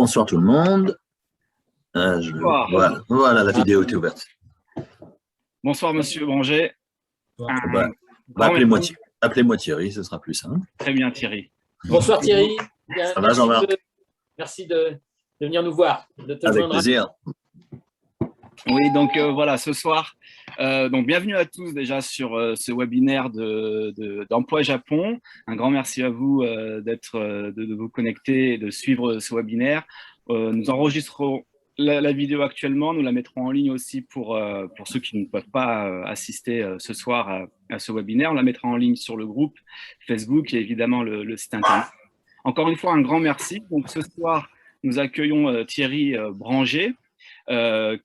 Bonsoir tout le monde. Voilà, la vidéo est ouverte. Bonsoir Monsieur Branger. Appelez-moi Thierry, ce sera plus simple. Très bien Thierry. Bonsoir Thierry. Ça va Jean-Marc? Merci de venir nous voir. Avec plaisir. Oui, donc voilà, ce soir, donc bienvenue à tous déjà sur ce webinaire d'Emploi Japon. Un grand merci à vous de vous connecter et de suivre ce webinaire. Nous enregistrerons la vidéo actuellement, nous la mettrons en ligne aussi pour ceux qui ne peuvent pas assister ce soir à ce webinaire. On la mettra en ligne sur le groupe Facebook et évidemment le site internet. Encore une fois, un grand merci. Donc ce soir, nous accueillons Thierry Branger,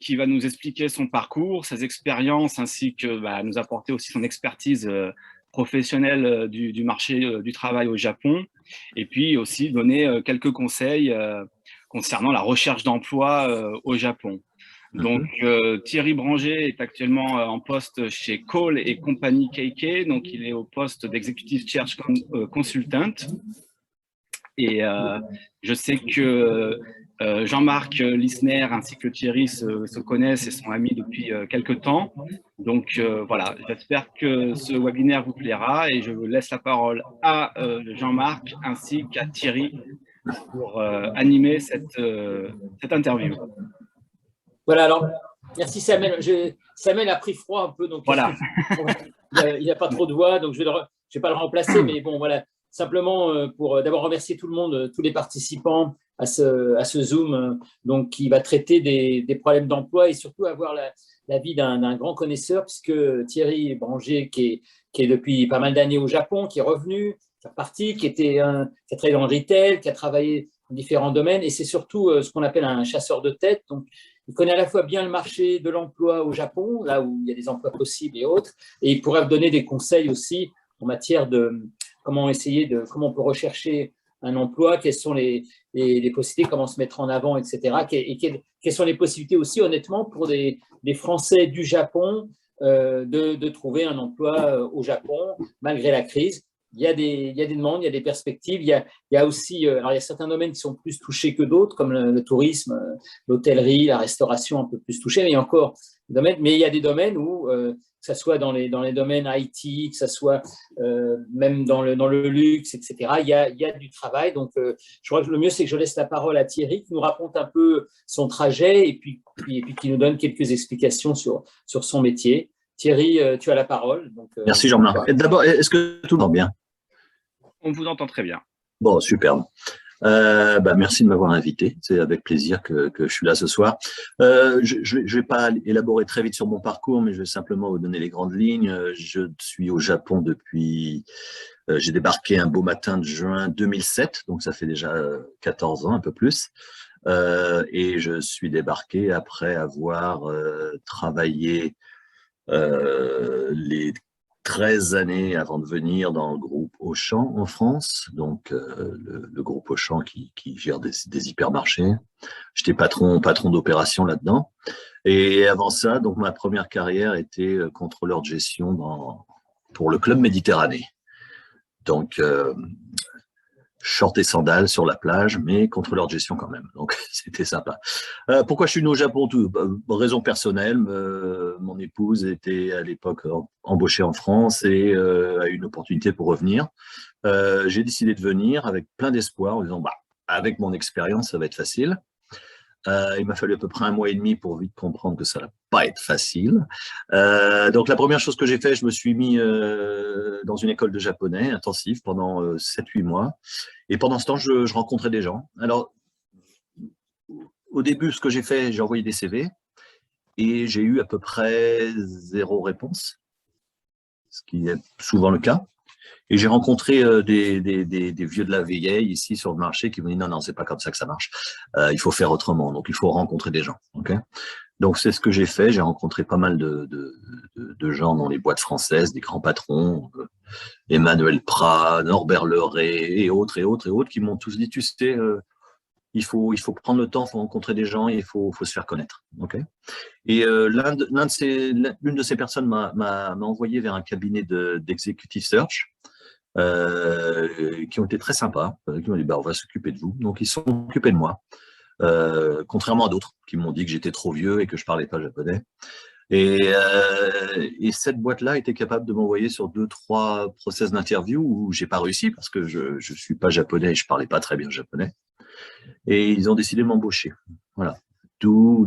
qui va nous expliquer son parcours, ses expériences, ainsi que nous apporter aussi son expertise professionnelle du marché du travail au Japon, et puis aussi donner quelques conseils concernant la recherche d'emploi au Japon. Donc Thierry Branger est actuellement en poste chez Cole et compagnie KK, donc il est au poste d'Executive Search Consultant. Et je sais que Jean-Marc Lissner ainsi que Thierry se connaissent et sont amis depuis quelques temps. Donc voilà, j'espère que ce webinaire vous plaira et je vous laisse la parole à Jean-Marc ainsi qu'à Thierry pour animer cette interview. Voilà, alors merci Samuel. Samuel a pris froid un peu, donc voilà. Il n'a pas trop de voix, donc je ne vais pas le remplacer, mais bon voilà. Simplement pour d'abord remercier tout le monde, tous les participants à ce Zoom donc, qui va traiter des problèmes d'emploi et surtout avoir l'avis d'un grand connaisseur, puisque Thierry Branger, qui est depuis pas mal d'années au Japon, qui est revenu, qui est reparti, qui a travaillé dans le retail, qui a travaillé dans différents domaines, et c'est surtout ce qu'on appelle un chasseur de tête. Donc, il connaît à la fois bien le marché de l'emploi au Japon, là où il y a des emplois possibles et autres, et il pourrait donner des conseils aussi en matière de comment on peut rechercher un emploi, quelles sont les possibilités, comment se mettre en avant, etc. Et quelles sont les possibilités aussi, honnêtement, pour des Français du Japon de trouver un emploi au Japon, malgré la crise. Il y a des demandes, il y a des perspectives. Il y a aussi, alors il y a certains domaines qui sont plus touchés que d'autres, comme le tourisme, l'hôtellerie, la restauration, un peu plus touchés, mais il y a des domaines où que ce soit dans les domaines IT, que ce soit même dans le luxe, etc. Il y a du travail. Donc, je crois que le mieux, c'est que je laisse la parole à Thierry, qui nous raconte un peu son trajet et puis qui nous donne quelques explications sur son métier. Thierry, tu as la parole. Donc, merci Jean-Marc. D'abord, est-ce que tout le monde bien? On vous entend très bien. Bon, superbe. Merci de m'avoir invité. C'est avec plaisir que je suis là ce soir. Je vais pas élaborer très vite sur mon parcours, mais je vais simplement vous donner les grandes lignes. Je suis au Japon depuis… j'ai débarqué un beau matin de juin 2007, donc ça fait déjà 14 ans, un peu plus. Et je suis débarqué après avoir travaillé les 13 années avant de venir dans le groupe Auchan en France, donc le groupe Auchan qui gère des hypermarchés. J'étais patron d'opération là-dedans. Et avant ça, donc ma première carrière était contrôleur de gestion pour le Club Méditerranée. Donc short et sandales sur la plage, mais contrôleur de gestion quand même. Donc, c'était sympa. Pourquoi je suis venu au Japon? Raison personnelle. Mon épouse était à l'époque embauchée en France et a eu une opportunité pour revenir. J'ai décidé de venir avec plein d'espoir en disant, avec mon expérience, ça va être facile. Il m'a fallu à peu près 1 mois et demi pour vite comprendre que ça ne va pas être facile. Donc, la première chose que j'ai fait, je me suis mis dans une école de japonais intensif pendant 7-8 mois. Et pendant ce temps, je rencontrais des gens. Alors, au début, ce que j'ai fait, j'ai envoyé des CV et j'ai eu à peu près 0 réponse, ce qui est souvent le cas. Et j'ai rencontré des vieux de la vieille ici sur le marché qui m'ont dit non, c'est pas comme ça que ça marche. Il faut faire autrement. Donc, il faut rencontrer des gens. Okay, donc, c'est ce que j'ai fait. J'ai rencontré pas mal de gens dans les boîtes françaises, des grands patrons, Emmanuel Prat, Norbert Leray et autres, qui m'ont tous dit, tu sais, il faut prendre le temps, il faut rencontrer des gens, il faut se faire connaître. Okay, et l'une de ces personnes m'a envoyé vers un cabinet d'executive search. Qui ont été très sympas, qui m'ont dit on va s'occuper de vous. Donc ils se sont occupés de moi. contrairement à d'autres qui m'ont dit que j'étais trop vieux et que je parlais pas japonais. Et cette boîte-là était capable de m'envoyer sur 2-3 process d'interview où j'ai pas réussi parce que je suis pas japonais et je parlais pas très bien japonais. Et ils ont décidé de m'embaucher. Voilà. D'où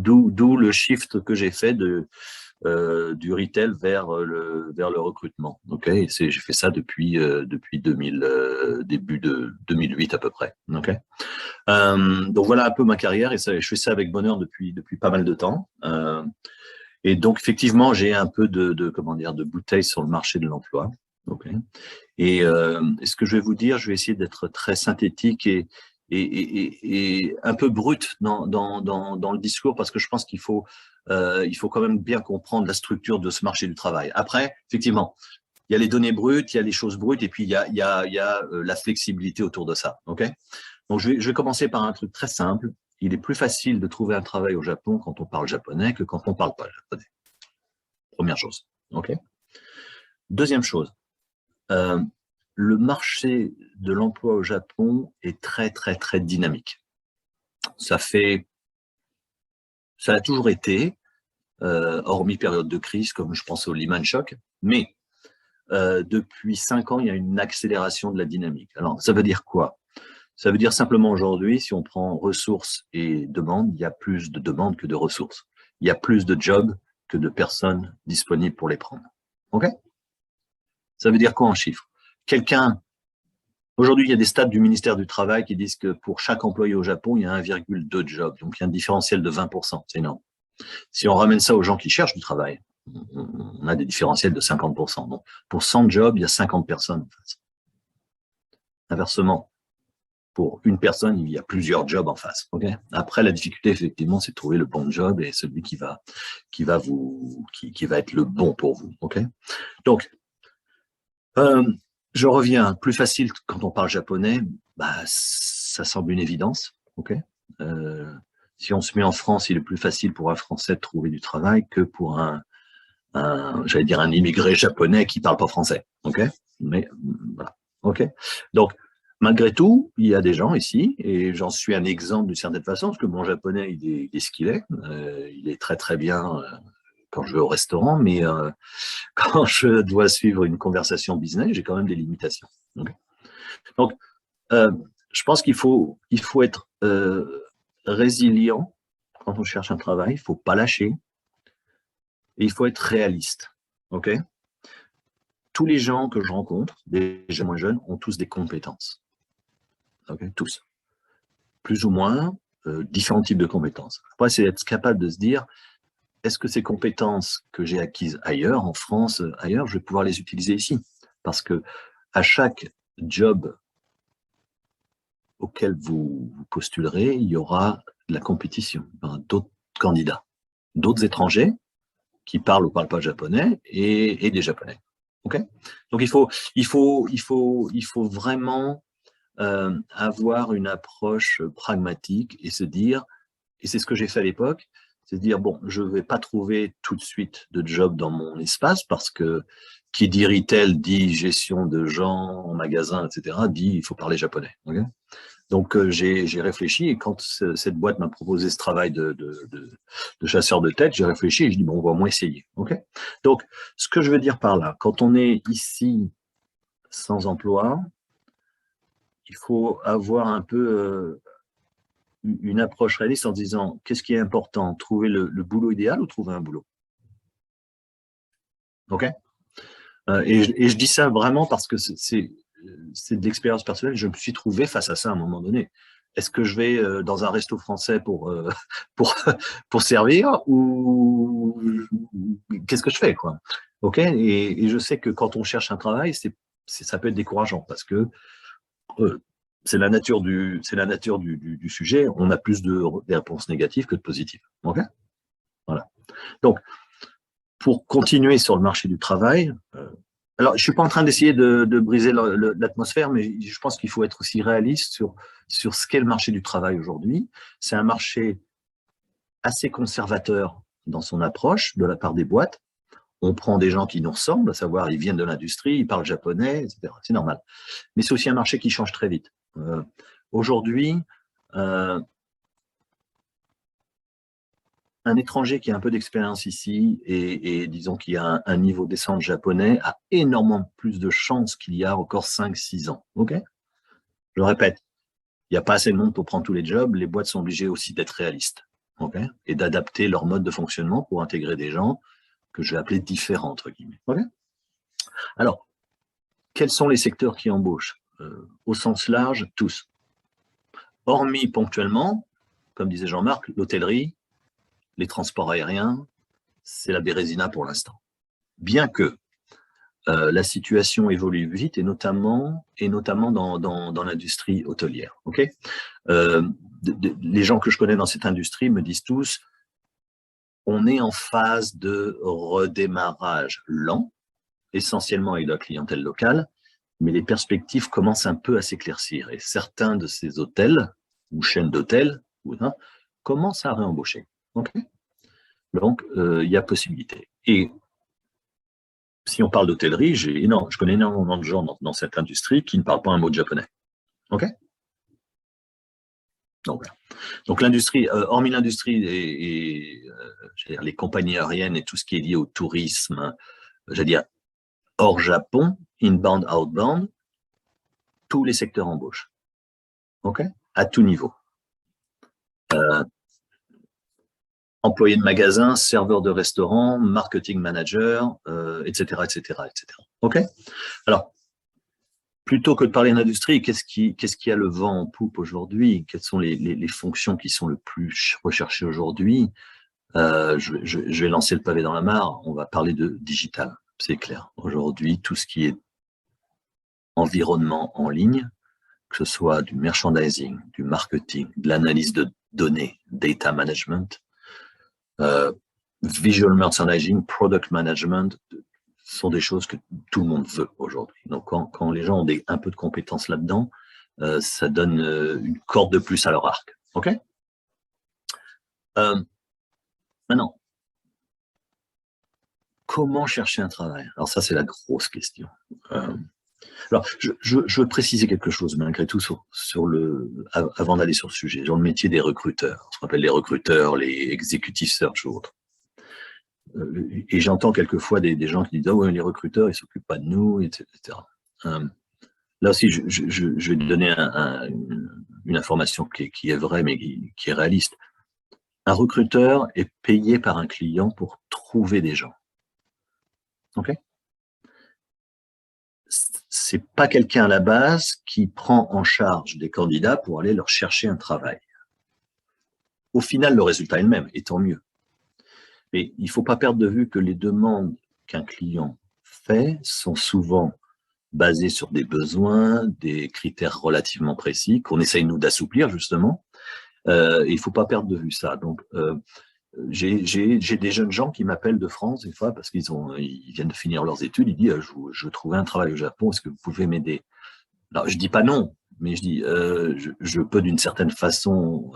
le shift que j'ai fait du retail vers le recrutement. Okay, j'ai fait ça depuis 2000, début de 2008 à peu près. Okay. Donc voilà un peu ma carrière et je fais ça avec bonheur depuis pas mal de temps. Et donc effectivement j'ai un peu de bouteille sur le marché de l'emploi. Okay. Et ce que je vais vous dire, je vais essayer d'être très synthétique et un peu brut dans le discours parce que je pense qu'il faut quand même bien comprendre la structure de ce marché du travail. Après, effectivement, il y a les données brutes, il y a les choses brutes et puis il y a la flexibilité autour de ça. Okay. Donc je vais commencer par un truc très simple. Il est plus facile de trouver un travail au Japon quand on parle japonais que quand on parle pas japonais. Première chose. Okay. Deuxième chose. Le marché de l'emploi au Japon est très, très, très dynamique. Ça a toujours été, hormis période de crise, comme je pense au Lehman Shock, mais depuis 5 ans, il y a une accélération de la dynamique. Alors, ça veut dire quoi? Ça veut dire simplement aujourd'hui, si on prend ressources et demandes, il y a plus de demandes que de ressources. Il y a plus de jobs que de personnes disponibles pour les prendre. OK? Ça veut dire quoi en chiffres? Aujourd'hui, il y a des stats du ministère du Travail qui disent que pour chaque employé au Japon, il y a 1,2 jobs. Donc, il y a un différentiel de 20%. C'est énorme. Si on ramène ça aux gens qui cherchent du travail, on a des différentiels de 50%. Donc, pour 100 jobs, il y a 50 personnes. En face. Inversement, pour une personne, il y a plusieurs jobs en face. Okay. Après, la difficulté, effectivement, c'est de trouver le bon job et celui qui va être le bon pour vous. Okay. Donc, je reviens, plus facile quand on parle japonais, ça semble une évidence. Okay. Si on se met en France, il est plus facile pour un Français de trouver du travail que pour un immigré japonais qui parle pas français. Okay. Mais voilà. Okay. Donc, malgré tout, il y a des gens ici, et j'en suis un exemple d'une certaine façon, parce que mon japonais, il est ce qu'il est. Il est très très bien quand je vais au restaurant, mais quand je dois suivre une conversation business, j'ai quand même des limitations. Okay. Donc, je pense qu'il faut être résilient quand on cherche un travail, il ne faut pas lâcher, et il faut être réaliste. Okay. Tous les gens que je rencontre, des gens moins jeunes, ont tous des compétences. Okay. Tous. Plus ou moins, différents types de compétences. Après, c'est être capable de se dire, est-ce que ces compétences que j'ai acquises ailleurs, en France, ailleurs, je vais pouvoir les utiliser ici? Parce que à chaque job auquel vous postulerez, il y aura de la compétition, d'autres candidats, d'autres étrangers qui parlent ou parlent pas japonais et des japonais. Okay. Donc il faut vraiment avoir une approche pragmatique et se dire, et c'est ce que j'ai fait à l'époque, c'est de dire, bon, je ne vais pas trouver tout de suite de job dans mon espace parce que qui dit retail, dit gestion de gens en magasin, etc., dit il faut parler japonais. Okay. Donc, j'ai réfléchi et quand cette boîte m'a proposé ce travail de chasseur de tête, j'ai réfléchi et je dis, bon, on va au moins essayer. Okay. Donc, ce que je veux dire par là, quand on est ici sans emploi, il faut avoir un peu une approche réaliste en disant, qu'est-ce qui est important, trouver le boulot idéal ou trouver un boulot? OK. Et je dis ça vraiment parce que c'est de l'expérience personnelle. Je me suis trouvé face à ça à un moment donné. Est-ce que je vais dans un resto français pour servir ou qu'est-ce que je fais, quoi? OK. Et je sais que quand on cherche un travail, ça peut être décourageant parce que c'est la nature du sujet. On a plus des réponses négatives que de positives. OK. Voilà. Donc, pour continuer sur le marché du travail, alors je suis pas en train d'essayer de briser l'atmosphère, mais je pense qu'il faut être aussi réaliste sur ce qu'est le marché du travail aujourd'hui. C'est un marché assez conservateur dans son approche de la part des boîtes. On prend des gens qui nous ressemblent, à savoir ils viennent de l'industrie, ils parlent japonais, etc. C'est normal. Mais c'est aussi un marché qui change très vite. Aujourd'hui, un étranger qui a un peu d'expérience ici et disons qu'il a un niveau décent de japonais a énormément plus de chances qu'il y a encore 5-6 ans. Ok? Je répète, il n'y a pas assez de monde pour prendre tous les jobs. Les boîtes sont obligées aussi d'être réalistes, okay, et d'adapter leur mode de fonctionnement pour intégrer des gens que je vais appeler différents, entre guillemets. Okay. Alors, quels sont les secteurs qui embauchent? Au sens large, tous. Hormis ponctuellement, comme disait Jean-Marc, l'hôtellerie, les transports aériens, c'est la bérésina pour l'instant. Bien que la situation évolue vite, et notamment dans l'industrie hôtelière. Okay, les gens que je connais dans cette industrie me disent tous, on est en phase de redémarrage lent, essentiellement avec la clientèle locale, mais les perspectives commencent un peu à s'éclaircir. Et certains de ces hôtels, ou chaînes d'hôtels, commencent à réembaucher. Okay, donc, il y a possibilité. Et si on parle d'hôtellerie, je connais énormément de gens dans cette industrie qui ne parlent pas un mot de japonais. OK? Donc, voilà. Donc l'industrie, hormis l'industrie et les compagnies aériennes et tout ce qui est lié au tourisme, j'allais dire, hors Japon, inbound, outbound, tous les secteurs embauchent. OK? À tout niveau. Employé de magasin, serveur de restaurant, marketing manager, etc., etc., etc. OK? Alors, plutôt que de parler d'industrie, qu'est-ce qui a le vent en poupe aujourd'hui? Quelles sont les fonctions qui sont le plus recherchées aujourd'hui? Je vais lancer le pavé dans la mare. On va parler de digital, c'est clair. Aujourd'hui, tout ce qui est environnement en ligne, que ce soit du merchandising, du marketing, de l'analyse de données, data management, visual merchandising, product management, sont des choses que tout le monde veut aujourd'hui. Donc, quand les gens ont un peu de compétences là-dedans, ça donne une corde de plus à leur arc. OK? Maintenant, comment chercher un travail? Alors ça, c'est la grosse question. Alors, je veux préciser quelque chose malgré tout avant d'aller sur le sujet, sur le métier des recruteurs, ce qu'on appelle les recruteurs, les executive search ou autres. Et j'entends quelquefois des gens qui disent « Ah ouais, les recruteurs, ils s'occupent pas de nous, etc. » Là aussi, je vais te donner une information qui est vraie, mais qui est réaliste. Un recruteur est payé par un client pour trouver des gens. OK? C'est pas quelqu'un à la base qui prend en charge des candidats pour aller leur chercher un travail. Au final, le résultat est le même, et tant mieux. Mais il ne faut pas perdre de vue que les demandes qu'un client fait sont souvent basées sur des besoins, des critères relativement précis, qu'on essaye nous d'assouplir justement. Il ne faut pas perdre de vue ça. Donc, j'ai des jeunes gens qui m'appellent de France des fois parce qu'ils viennent de finir leurs études. Ils disent je veux trouver un travail au Japon, est-ce que vous pouvez m'aider? Alors, je dis pas non, mais je dis je peux d'une certaine façon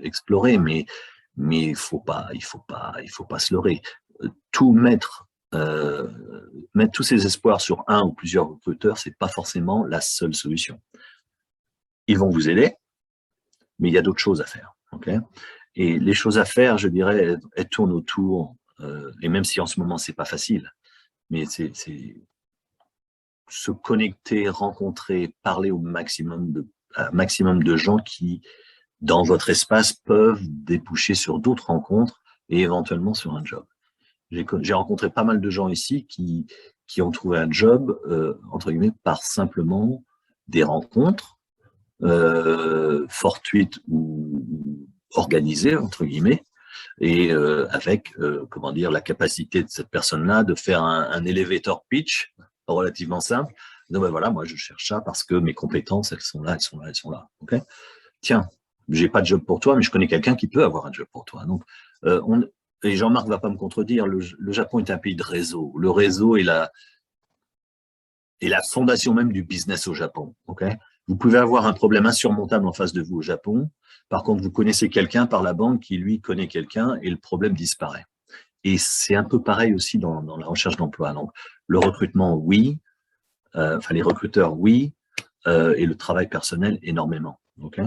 explorer, mais il faut pas se leurrer. Tout mettre tous ses espoirs sur un ou plusieurs recruteurs, c'est pas forcément la seule solution. Ils vont vous aider, mais il y a d'autres choses à faire. Okay, et les choses à faire, je dirais, elles tournent autour, et même si en ce moment c'est pas facile, mais c'est se connecter, rencontrer, parler au maximum de gens qui, dans votre espace, peuvent déboucher sur d'autres rencontres et éventuellement sur un job. J'ai rencontré pas mal de gens ici qui ont trouvé un job, entre guillemets, par simplement des rencontres fortuites ou organisées, entre guillemets, et avec, comment dire, la capacité de cette personne-là de faire un elevator pitch relativement simple. Donc, ben voilà, moi, je cherche ça parce que mes compétences, elles sont là. Okay, tiens, j'ai pas de job pour toi, mais je connais quelqu'un qui peut avoir un job pour toi. Donc, et Jean-Marc va pas me contredire, le Japon est un pays de réseau. Le réseau est la fondation même du business au Japon. Okay, vous pouvez avoir un problème insurmontable en face de vous au Japon. Par contre, vous connaissez quelqu'un par la banque qui, lui, connaît quelqu'un et le problème disparaît. Et c'est un peu pareil aussi dans la recherche d'emploi. Donc, le recrutement, oui. Enfin, les recruteurs, oui. Et le travail personnel, énormément. Okay,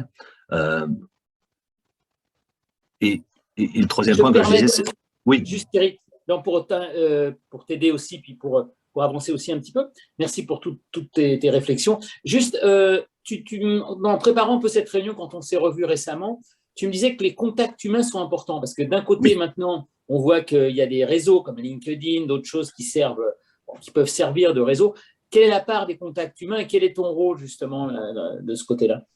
et Et le troisième point que je disais, c'est… Oui. Juste, Eric, pour t'aider aussi, puis pour avancer aussi un petit peu. Merci pour toutes tes réflexions. Juste, en préparant un peu cette réunion, quand on s'est revu récemment, tu me disais que les contacts humains sont importants, parce que d'un côté, maintenant, on voit qu'il y a des réseaux comme LinkedIn, d'autres choses qui peuvent servir de réseau. Quelle est la part des contacts humains et quel est ton rôle, justement, de ce côté-là?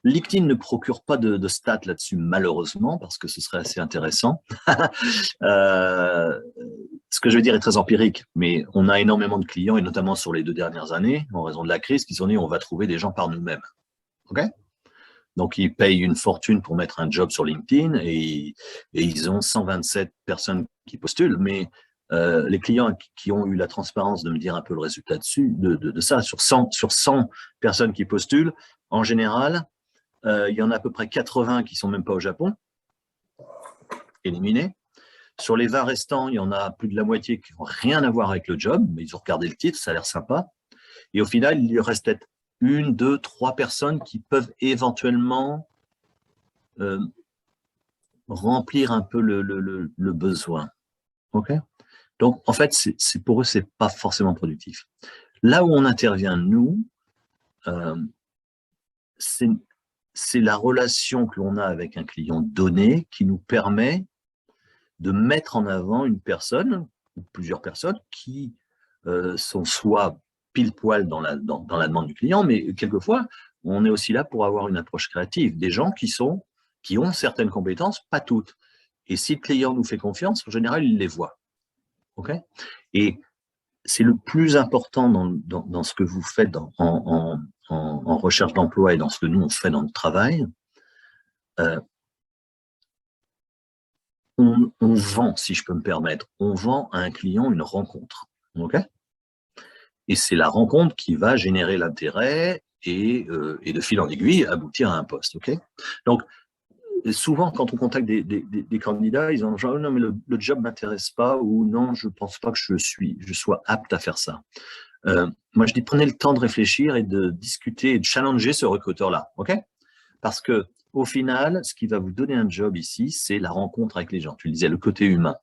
LinkedIn ne procure pas de stats là-dessus, malheureusement, parce que ce serait assez intéressant. Ce que je veux dire est très empirique, mais on a énormément de clients, et notamment sur les 2 dernières années, en raison de la crise, qui se sont dit on va trouver des gens par nous-mêmes. OK ? Donc, ils payent une fortune pour mettre un job sur LinkedIn et ils ont 127 personnes qui postulent, mais les clients qui ont eu la transparence de me dire un peu le résultat de ça, sur 100 personnes qui postulent, en général, il y en a à peu près 80 qui ne sont même pas au Japon, éliminés. Sur les 20 restants, il y en a plus de la moitié qui n'ont rien à voir avec le job, mais ils ont regardé le titre, ça a l'air sympa. Et au final, il lui reste peut-être 1, 2, 3 personnes qui peuvent éventuellement remplir un peu le besoin. OK ? Donc, en fait, pour eux, ce n'est pas forcément productif. Là où on intervient, nous, c'est la relation que l'on a avec un client donné qui nous permet de mettre en avant une personne ou plusieurs personnes qui sont soit pile poil dans la demande du client, mais quelquefois, on est aussi là pour avoir une approche créative. Des gens qui ont certaines compétences, pas toutes. Et si le client nous fait confiance, en général, il les voit. OK ? Et c'est le plus important dans ce que vous faites en recherche d'emploi et dans ce que nous, on fait dans le travail. On vend, si je peux me permettre, on vend à un client une rencontre. OK ? Et c'est la rencontre qui va générer l'intérêt et de fil en aiguille aboutir à un poste. OK ? Donc, souvent, quand on contacte des candidats, ils ont genre « non, mais le job ne m'intéresse pas » ou « non, je ne pense pas que je sois apte à faire ça ». Moi, je dis prenez le temps de réfléchir et de discuter et de challenger ce recruteur-là. OK ? Parce que au final, ce qui va vous donner un job ici, c'est la rencontre avec les gens. Tu le disais, le côté humain.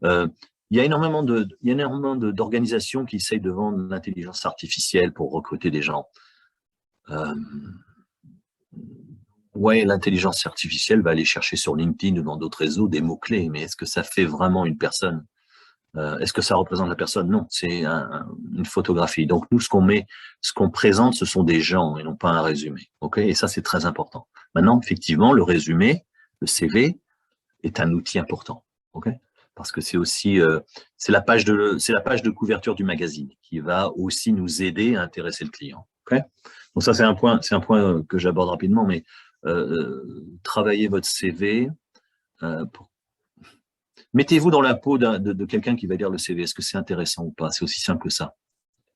Il y a énormément d'organisations qui essayent de vendre l'intelligence artificielle pour recruter des gens. Ouais, l'intelligence artificielle va aller chercher sur LinkedIn ou dans d'autres réseaux des mots-clés, mais est-ce que ça fait vraiment une personne ? Est-ce que ça représente la personne? Non, c'est une photographie. Donc, nous, ce qu'on présente, ce sont des gens et non pas un résumé. OK ? Et ça, c'est très important. Maintenant, effectivement, le résumé, le CV, est un outil important. OK ? Parce que c'est aussi c'est la page de couverture du magazine qui va aussi nous aider à intéresser le client. OK ? Donc ça, c'est un point que j'aborde rapidement, mais travaillez votre CV mettez-vous dans la peau de quelqu'un qui va lire le CV. Est-ce que c'est intéressant ou pas? C'est aussi simple que ça.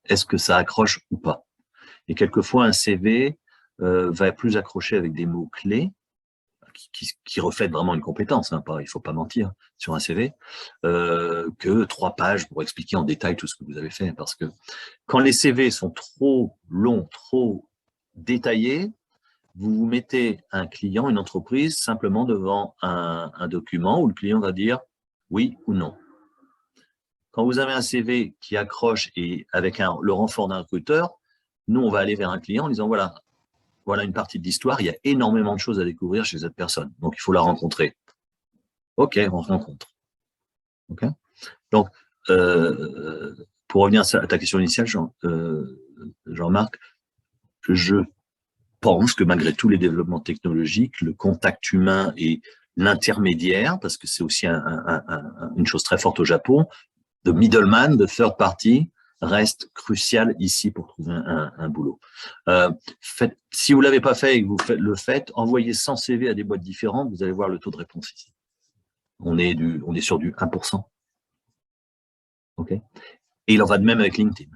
Est-ce que ça accroche ou pas? Et quelquefois, un CV va plus accrocher avec des mots-clés qui reflètent vraiment une compétence. Hein, il ne faut pas mentir sur un CV, que 3 pages pour expliquer en détail tout ce que vous avez fait. Parce que quand les CV sont trop longs, trop détaillés, vous mettez un client, une entreprise, simplement devant un document où le client va dire oui ou non. Quand vous avez un CV qui accroche et avec le renfort d'un recruteur, nous, on va aller vers un client en disant voilà une partie de l'histoire, il y a énormément de choses à découvrir chez cette personne. Donc, il faut la rencontrer. OK, on rencontre. OK ? Donc, pour revenir à ta question initiale, Jean-Marc, je pense que malgré tous les développements technologiques, le contact humain et l'intermédiaire, parce que c'est aussi une chose très forte au Japon, de middleman, de third party, reste crucial ici pour trouver un boulot. Si vous ne l'avez pas fait et que vous le faites, envoyez 100 CV à des boîtes différentes, vous allez voir le taux de réponse ici. On est sur du 1%. OK ? Et il en va de même avec LinkedIn.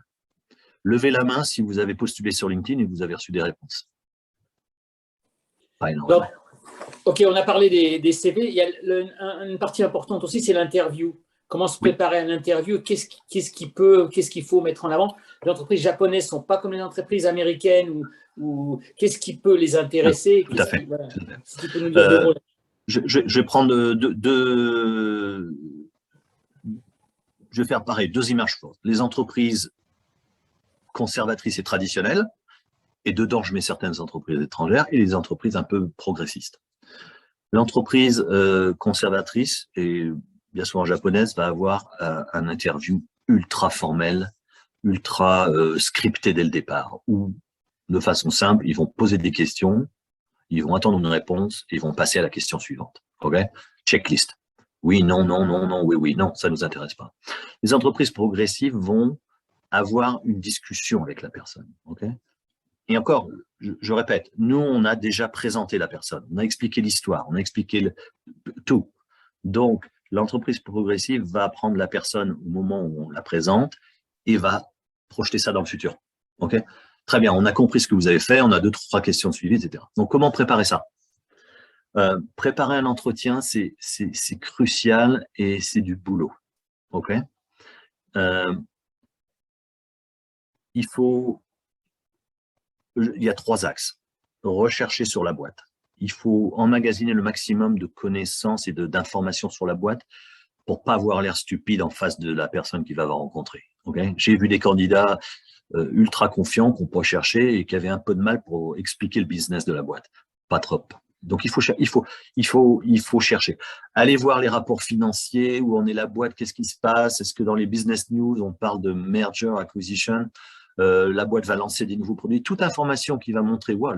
Levez la main si vous avez postulé sur LinkedIn et que vous avez reçu des réponses. Pas énormément. OK, on a parlé des CV. Il y a une partie importante aussi, c'est l'interview. comment se préparer à l'interview, qu'est-ce qu'il faut mettre en avant. Les entreprises japonaises ne sont pas comme les entreprises américaines ou qu'est-ce qui peut les intéresser. Tout à fait. Voilà. Si tu peux nous dire deux mots. Je vais prendre je vais faire pareil, deux images fortes. Les entreprises conservatrices et traditionnelles, et dedans je mets certaines entreprises étrangères, et les entreprises un peu progressistes. L'entreprise conservatrice, et bien souvent japonaise, va avoir un interview ultra formel, ultra scripté dès le départ, où de façon simple, ils vont poser des questions, ils vont attendre une réponse, et ils vont passer à la question suivante. Ok? Checklist. Oui, non, non, non, non, oui, oui, non, ça ne nous intéresse pas. Les entreprises progressives vont avoir une discussion avec la personne. Ok? Et encore, je répète, nous, on a déjà présenté la personne, on a expliqué l'histoire, on a expliqué tout. Donc, l'entreprise progressive va prendre la personne au moment où on la présente et va projeter ça dans le futur. Ok? Très bien, on a compris ce que vous avez fait, on a 2-3 questions de suivi, etc. Donc, comment préparer ça? Préparer un entretien, c'est crucial et c'est du boulot. Ok? Il y a 3 axes. Rechercher sur la boîte. Il faut emmagasiner le maximum de connaissances et d'informations sur la boîte pour pas avoir l'air stupide en face de la personne qui va rencontrer. Okay? J'ai vu des candidats ultra confiants qu'on peut chercher et qui avaient un peu de mal pour expliquer le business de la boîte. Pas trop. Donc, il faut chercher. Allez voir les rapports financiers, où en est la boîte, qu'est-ce qui se passe, est-ce que dans les business news, on parle de merger, acquisition, la boîte va lancer des nouveaux produits. Toute information qui va montrer, wow,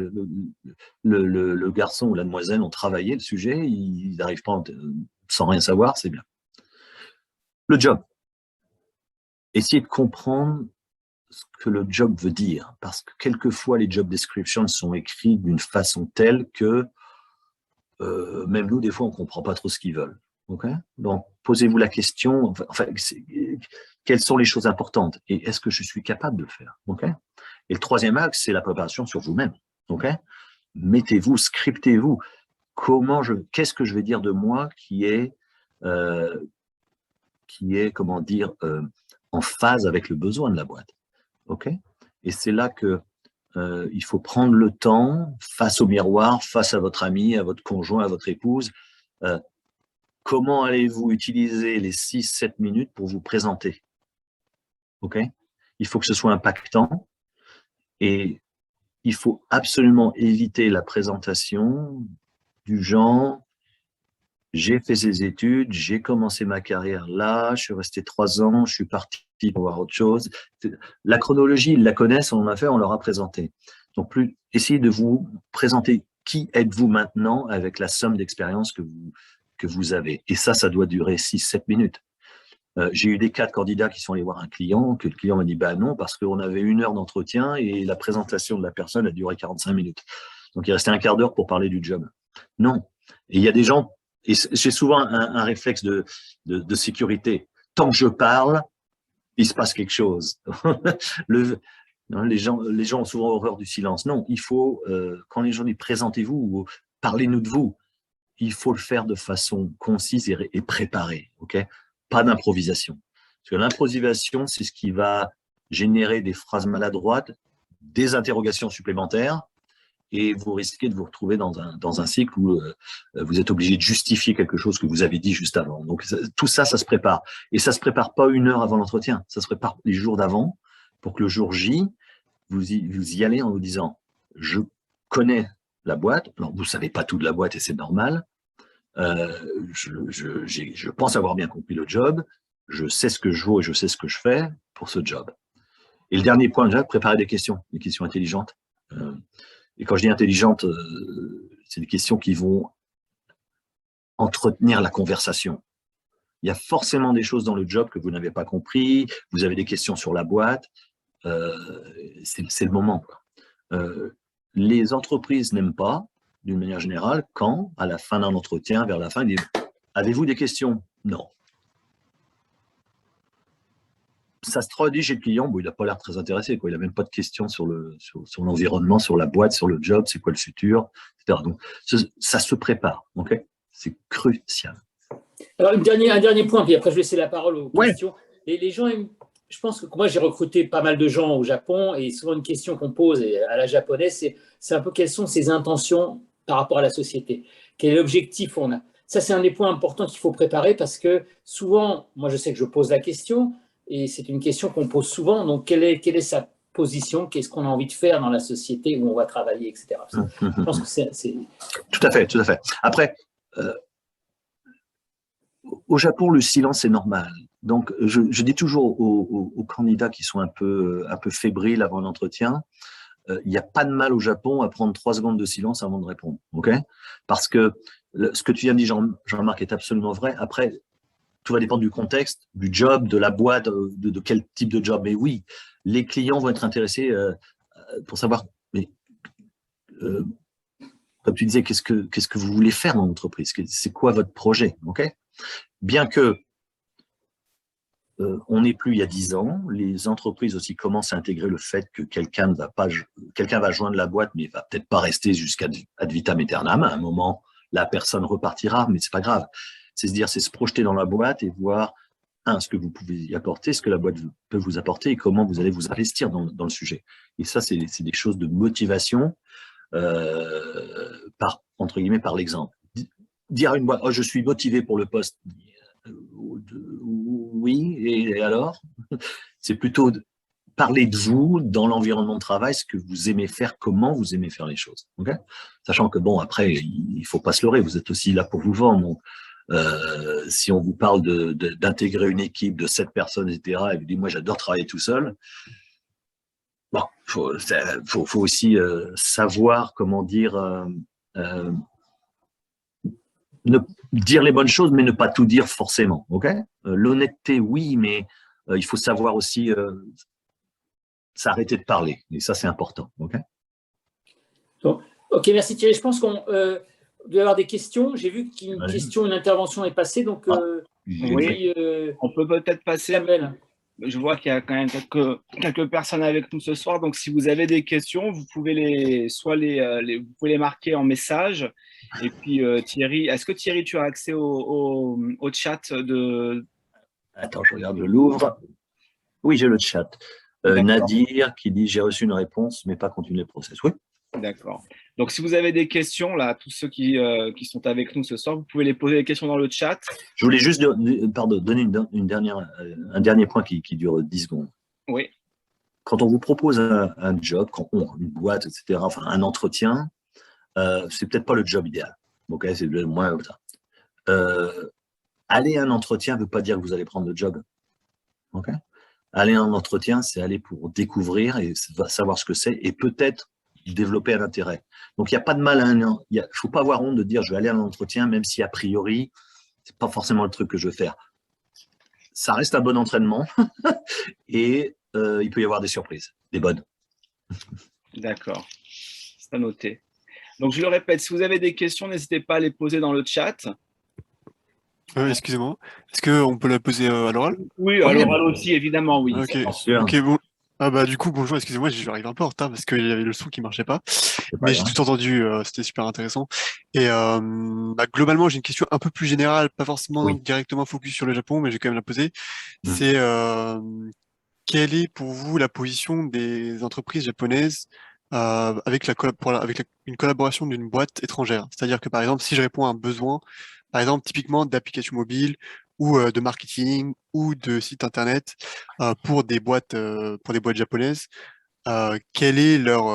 le garçon ou la demoiselle ont travaillé le sujet, ils n'arrivent pas sans rien savoir, c'est bien. Le job. Essayez de comprendre ce que le job veut dire, parce que quelquefois, les job descriptions sont écrits d'une façon telle que même nous, des fois, on ne comprend pas trop ce qu'ils veulent. Okay? Donc, posez-vous la question, quelles sont les choses importantes et est-ce que je suis capable de le faire? Okay? Et le troisième axe, c'est la préparation sur vous-même. Okay? Mettez-vous, scriptez-vous. Qu'est-ce que je vais dire de moi qui est comment dire, en phase avec le besoin de la boîte. Okay? Et c'est là que il faut prendre le temps, face au miroir, face à votre ami, à votre conjoint, à votre épouse. Comment allez-vous utiliser les 6-7 minutes pour vous présenter? Ok? Il faut que ce soit impactant et il faut absolument éviter la présentation du genre « j'ai fait ces études, j'ai commencé ma carrière là, je suis resté 3 ans, je suis parti pour voir autre chose ». La chronologie, ils la connaissent, on en a fait, on leur a présenté. Donc, essayez de vous présenter qui êtes-vous maintenant avec la somme d'expérience que vous avez. Et ça doit durer 6-7 minutes. J'ai eu des cas de candidats qui sont allés voir un client, que le client m'a dit « bah non », parce qu'on avait 1 heure d'entretien et la présentation de la personne a duré 45 minutes. Donc, il restait un quart d'heure pour parler du job. Non. Et il y a des gens, et j'ai souvent un réflexe de sécurité. Tant que je parle, il se passe quelque chose. Les gens ont souvent horreur du silence. Non, il faut, quand les gens disent « présentez-vous » ou « parlez-nous de vous », il faut le faire de façon concise et préparée. Okay? Pas d'improvisation. Parce que l'improvisation, c'est ce qui va générer des phrases maladroites, des interrogations supplémentaires, et vous risquez de vous retrouver dans un cycle où vous êtes obligé de justifier quelque chose que vous avez dit juste avant. Donc, tout ça, ça se prépare. Et ça ne se prépare pas 1 heure avant l'entretien. Ça se prépare les jours d'avant pour que le jour J, vous y allez en vous disant « je connais la boîte ». Alors, vous ne savez pas tout de la boîte et c'est normal. Je pense avoir bien compris le job. Je sais ce que je vaux et je sais ce que je fais pour ce job. Et le dernier point, déjà, préparer des questions intelligentes. Et quand je dis intelligentes, c'est des questions qui vont entretenir la conversation. Il y a forcément des choses dans le job que vous n'avez pas compris, vous avez des questions sur la boîte, c'est le moment. Les entreprises n'aiment pas, d'une manière générale, quand, à la fin d'un entretien, vers la fin, ils disent « avez-vous des questions ?» Non. Ça se traduit chez le client, bon, il n'a pas l'air très intéressé, quoi. Il n'a même pas de questions sur l'environnement, sur la boîte, sur le job, c'est quoi le futur, etc. Donc, ça se prépare, ok? C'est crucial. Alors, un dernier point, puis après je vais laisser la parole aux Ouais. questions. Les gens aiment, je pense que moi j'ai recruté pas mal de gens au Japon et souvent une question qu'on pose à la japonaise, c'est un peu quelles sont ses intentions par rapport à la société, quel est l'objectif qu'on a. Ça, c'est un des points importants qu'il faut préparer parce que souvent, moi je sais que je pose la question et c'est une question qu'on pose souvent. Donc, quelle est sa position, qu'est-ce qu'on a envie de faire dans la société où on va travailler, etc. Je pense que c'est… Tout à fait, tout à fait. Après, au Japon, le silence est normal. Donc, je dis toujours aux candidats qui sont un peu fébriles avant l'entretien, il n'y a pas de mal au Japon à prendre 3 secondes de silence avant de répondre. Okay, parce que ce que tu viens de dire, Jean-Marc, est absolument vrai. Après, tout va dépendre du contexte, du job, de la boîte, de quel type de job. Mais oui, les clients vont être intéressés pour savoir, mais, comme tu disais, qu'est-ce que vous voulez faire dans l'entreprise? C'est quoi votre projet? Okay, bien que on n'est plus il y a 10 ans, les entreprises aussi commencent à intégrer le fait que quelqu'un va joindre la boîte, mais va peut-être pas rester jusqu'à ad vitam aeternam. À un moment, la personne repartira, mais c'est pas grave. C'est se projeter dans la boîte et voir, ce que vous pouvez y apporter, ce que la boîte peut vous apporter et comment vous allez vous investir dans le sujet. Et ça, c'est des choses de motivation, entre guillemets, par l'exemple. Dire à une boîte, je suis motivé pour le poste. Oui, et alors? C'est plutôt parler de vous dans l'environnement de travail, ce que vous aimez faire, comment vous aimez faire les choses. Okay, sachant que, bon, après, il ne faut pas se leurrer, vous êtes aussi là pour vous vendre. Si on vous parle d'intégrer une équipe de 7 personnes, etc., et vous dites, moi, j'adore travailler tout seul, bon, faut aussi savoir, comment dire, dire les bonnes choses, mais ne pas tout dire forcément. Okay, l'honnêteté, oui, mais il faut savoir aussi s'arrêter de parler. Et ça, c'est important. Okay, bon. Ok, merci Thierry. Je pense qu'on doit y avoir des questions. J'ai vu qu'une une intervention est passée. Donc, oui, on peut peut-être passer. Samuel. Je vois qu'il y a quand même quelques personnes avec nous ce soir. Donc, si vous avez des questions, vous pouvez vous pouvez les marquer en message. Et puis, Thierry, est-ce que Thierry, tu as accès au chat de… Attends, je regarde, je l'ouvre. Oui, j'ai le chat. Nadir qui dit « J'ai reçu une réponse, mais pas continuer le process ». Oui. D'accord. Donc, si vous avez des questions, là, tous ceux qui sont avec nous ce soir, vous pouvez les poser les questions dans le chat. Je voulais juste donner un dernier point qui dure 10 secondes. Oui. Quand on vous propose un job, une boîte, etc., enfin un entretien, c'est peut-être pas le job idéal. Okay, c'est le moins ça. Aller à un entretien ne veut pas dire que vous allez prendre le job. Okay, aller à un entretien, c'est aller pour découvrir et savoir ce que c'est et peut-être développer un intérêt. Donc, il n'y a pas de mal à il ne faut pas avoir honte de dire je vais aller à un entretien, même si a priori, ce n'est pas forcément le truc que je veux faire. Ça reste un bon entraînement et il peut y avoir des surprises, des bonnes. D'accord, c'est à noter. Donc, je le répète, si vous avez des questions, n'hésitez pas à les poser dans le chat. Excusez-moi, est-ce qu'on peut la poser à l'oral? Oui, à l'oral aussi, évidemment, oui. Ok, bon. Ah bah du coup, bonjour, excusez-moi, j'arrive un peu en retard parce qu'il y avait le son qui marchait pas. Mais j'ai tout entendu, c'était super intéressant. Et globalement, j'ai une question un peu plus générale, pas forcément directement focus sur le Japon, mais je vais quand même la poser. C'est quelle est pour vous la position des entreprises japonaises avec une collaboration d'une boîte étrangère? C'est-à-dire que par exemple, si je réponds à un besoin, par exemple typiquement d'application mobile ou de marketing ou de site internet pour des boîtes japonaises, quelle est leur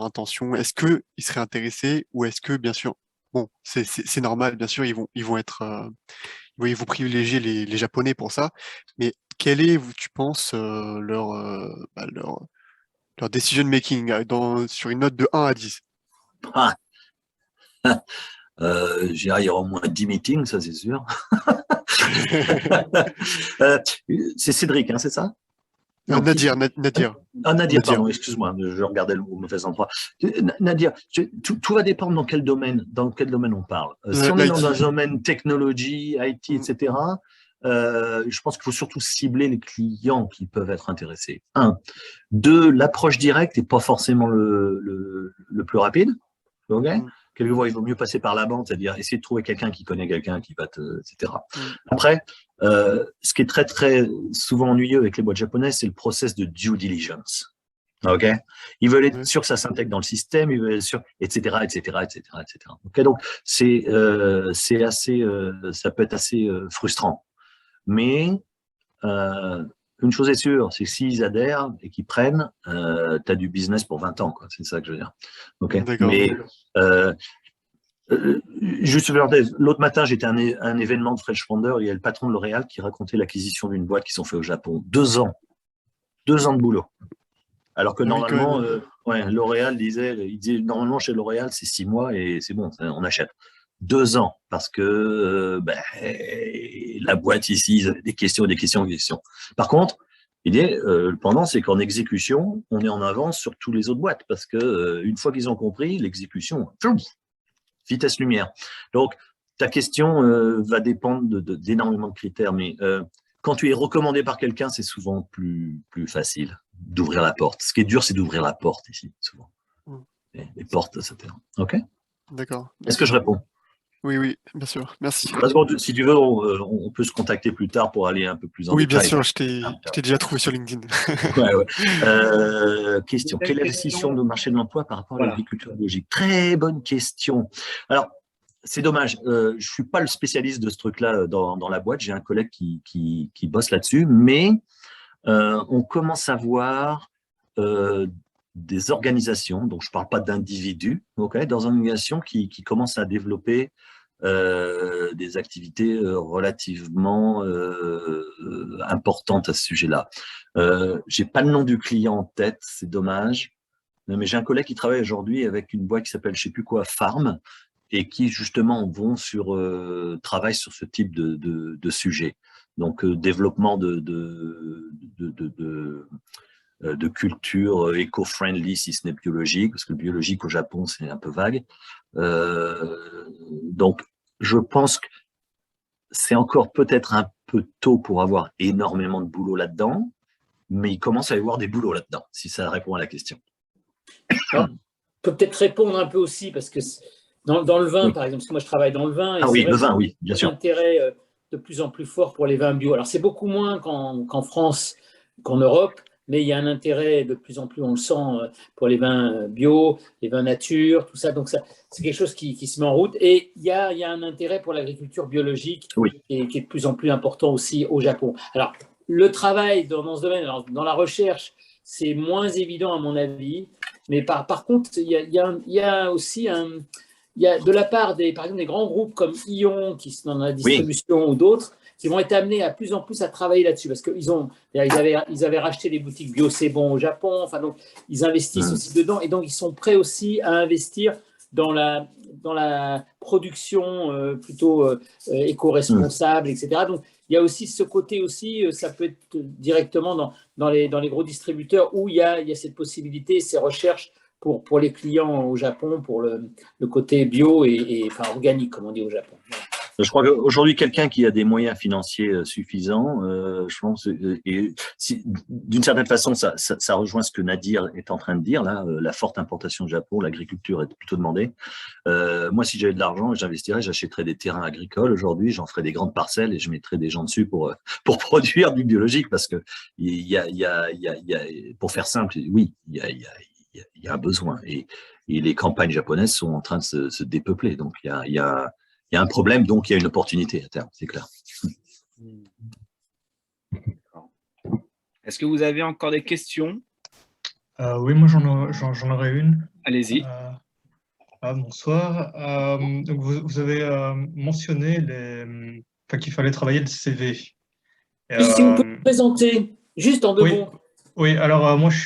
intention? Est-ce qu'ils seraient intéressés ou est-ce que, bien sûr, bon, c'est normal, bien sûr, ils vont privilégier les Japonais pour ça, mais quel est, tu penses, leur decision making sur une note de 1 à 10? Il y aura au moins 10 meetings, ça c'est sûr. C'est Cédric, hein, c'est ça? Nadir. Nadir, pardon, excuse-moi, je regardais le mauvais endroit. Nadir, tout va dépendre dans quel domaine on parle. Si on est dans un domaine technologie, IT, etc., je pense qu'il faut surtout cibler les clients qui peuvent être intéressés. 1. 2, l'approche directe n'est pas forcément le plus rapide. Okay, quelquefois, il vaut mieux passer par la bande, c'est-à-dire essayer de trouver quelqu'un qui connaît quelqu'un qui va etc. Après, ce qui est très, très souvent ennuyeux avec les boîtes japonaises, c'est le process de due diligence. OK? Ils veulent être sûrs que ça s'intègre dans le système, ils veulent être sûrs, etc., etc., etc., etc. OK? Donc, c'est assez, ça peut être assez frustrant. Mais une chose est sûre, c'est que s'ils adhèrent et qu'ils prennent, tu as du business pour 20 ans, quoi. C'est ça que je veux dire. OK? Mais juste une parenthèse, l'autre matin, j'étais à un événement de Fresh Founder, il y a le patron de L'Oréal qui racontait l'acquisition d'une boîte qui sont fait au Japon. 2 ans. 2 ans de boulot. Alors que normalement, L'Oréal il disait normalement chez L'Oréal, c'est 6 mois et c'est bon, on achète. 2 ans, parce que la boîte ici, ils avaient des questions, des questions, des questions. Par contre, il dit, pendant, c'est qu'en exécution, on est en avance sur tous les autres boîtes, parce que une fois qu'ils ont compris, l'exécution, vitesse lumière. Donc, ta question va dépendre d'énormément de critères, mais quand tu es recommandé par quelqu'un, c'est souvent plus facile d'ouvrir la porte. Ce qui est dur, c'est d'ouvrir la porte ici, souvent. Les portes, etc. OK? D'accord. Est-ce que je réponds? Oui, oui, bien sûr. Merci. Parce que, si tu veux, on peut se contacter plus tard pour aller un peu plus en détail. Oui, bien sûr, je t'ai déjà trouvé sur LinkedIn. Question. Quelle est la situation de marché de l'emploi par rapport à l'agriculture biologique? Très bonne question. Alors, c'est dommage. Je ne suis pas le spécialiste de ce truc-là dans la boîte. J'ai un collègue qui bosse là-dessus, mais on commence à voir des organisations, donc je ne parle pas d'individus, dans une organisation qui commencent à développer des activités relativement importantes à ce sujet-là. J'ai pas le nom du client en tête, c'est dommage, mais j'ai un collègue qui travaille aujourd'hui avec une boîte qui s'appelle je sais plus quoi, Farm, et qui justement travaille sur ce type de sujet. Donc développement de culture éco-friendly, si ce n'est biologique, parce que le biologique au Japon, c'est un peu vague. Donc, je pense que c'est encore peut-être un peu tôt pour avoir énormément de boulot là-dedans, mais il commence à y avoir des boulots là-dedans, si ça répond à la question. Alors, on peut peut-être répondre un peu aussi, parce que dans le vin, par exemple, parce que moi je travaille dans le vin, et oui, le vin, oui, bien sûr. Il y a un intérêt de plus en plus fort pour les vins bio. Alors, c'est beaucoup moins qu'en France, qu'en Europe, mais il y a un intérêt de plus en plus, on le sent, pour les vins bio, les vins nature, tout ça. Donc, c'est quelque chose qui se met en route. Et il y a un intérêt pour l'agriculture biologique qui est de plus en plus important aussi au Japon. Alors, le travail dans ce domaine, alors, dans la recherche, c'est moins évident à mon avis. Mais par contre, il y a aussi il y a de la part par exemple, des grands groupes comme Ion, qui sont dans la distribution, ou d'autres, qui vont être amenés à plus en plus à travailler là-dessus, parce qu'ils avaient racheté les boutiques Bio C'est Bon au Japon, enfin, donc ils investissent aussi dedans, et donc ils sont prêts aussi à investir dans la production plutôt éco-responsable, etc. Donc il y a aussi ce côté aussi, ça peut être directement dans les gros distributeurs où il y a cette possibilité, ces recherches pour les clients au Japon, pour le côté bio et enfin, organique, comme on dit au Japon. Je crois qu'aujourd'hui, quelqu'un qui a des moyens financiers suffisants, je pense, et d'une certaine façon, ça rejoint ce que Nadir est en train de dire, là, la forte importation du Japon, l'agriculture est plutôt demandée. Moi, si j'avais de l'argent, j'investirais, j'achèterais des terrains agricoles aujourd'hui, j'en ferais des grandes parcelles et je mettrais des gens dessus pour produire du biologique, parce que pour faire simple, oui, il y a un besoin. Et les campagnes japonaises sont en train de se dépeupler. Donc, il y a un problème, donc il y a une opportunité à terme, c'est clair. Est-ce que vous avez encore des questions? Oui, moi j'en aurais une. Allez-y. Bonsoir. Donc vous avez mentionné qu'il fallait travailler le CV. Si vous pouvez vous présenter, juste en 2 mots. Oui, alors moi je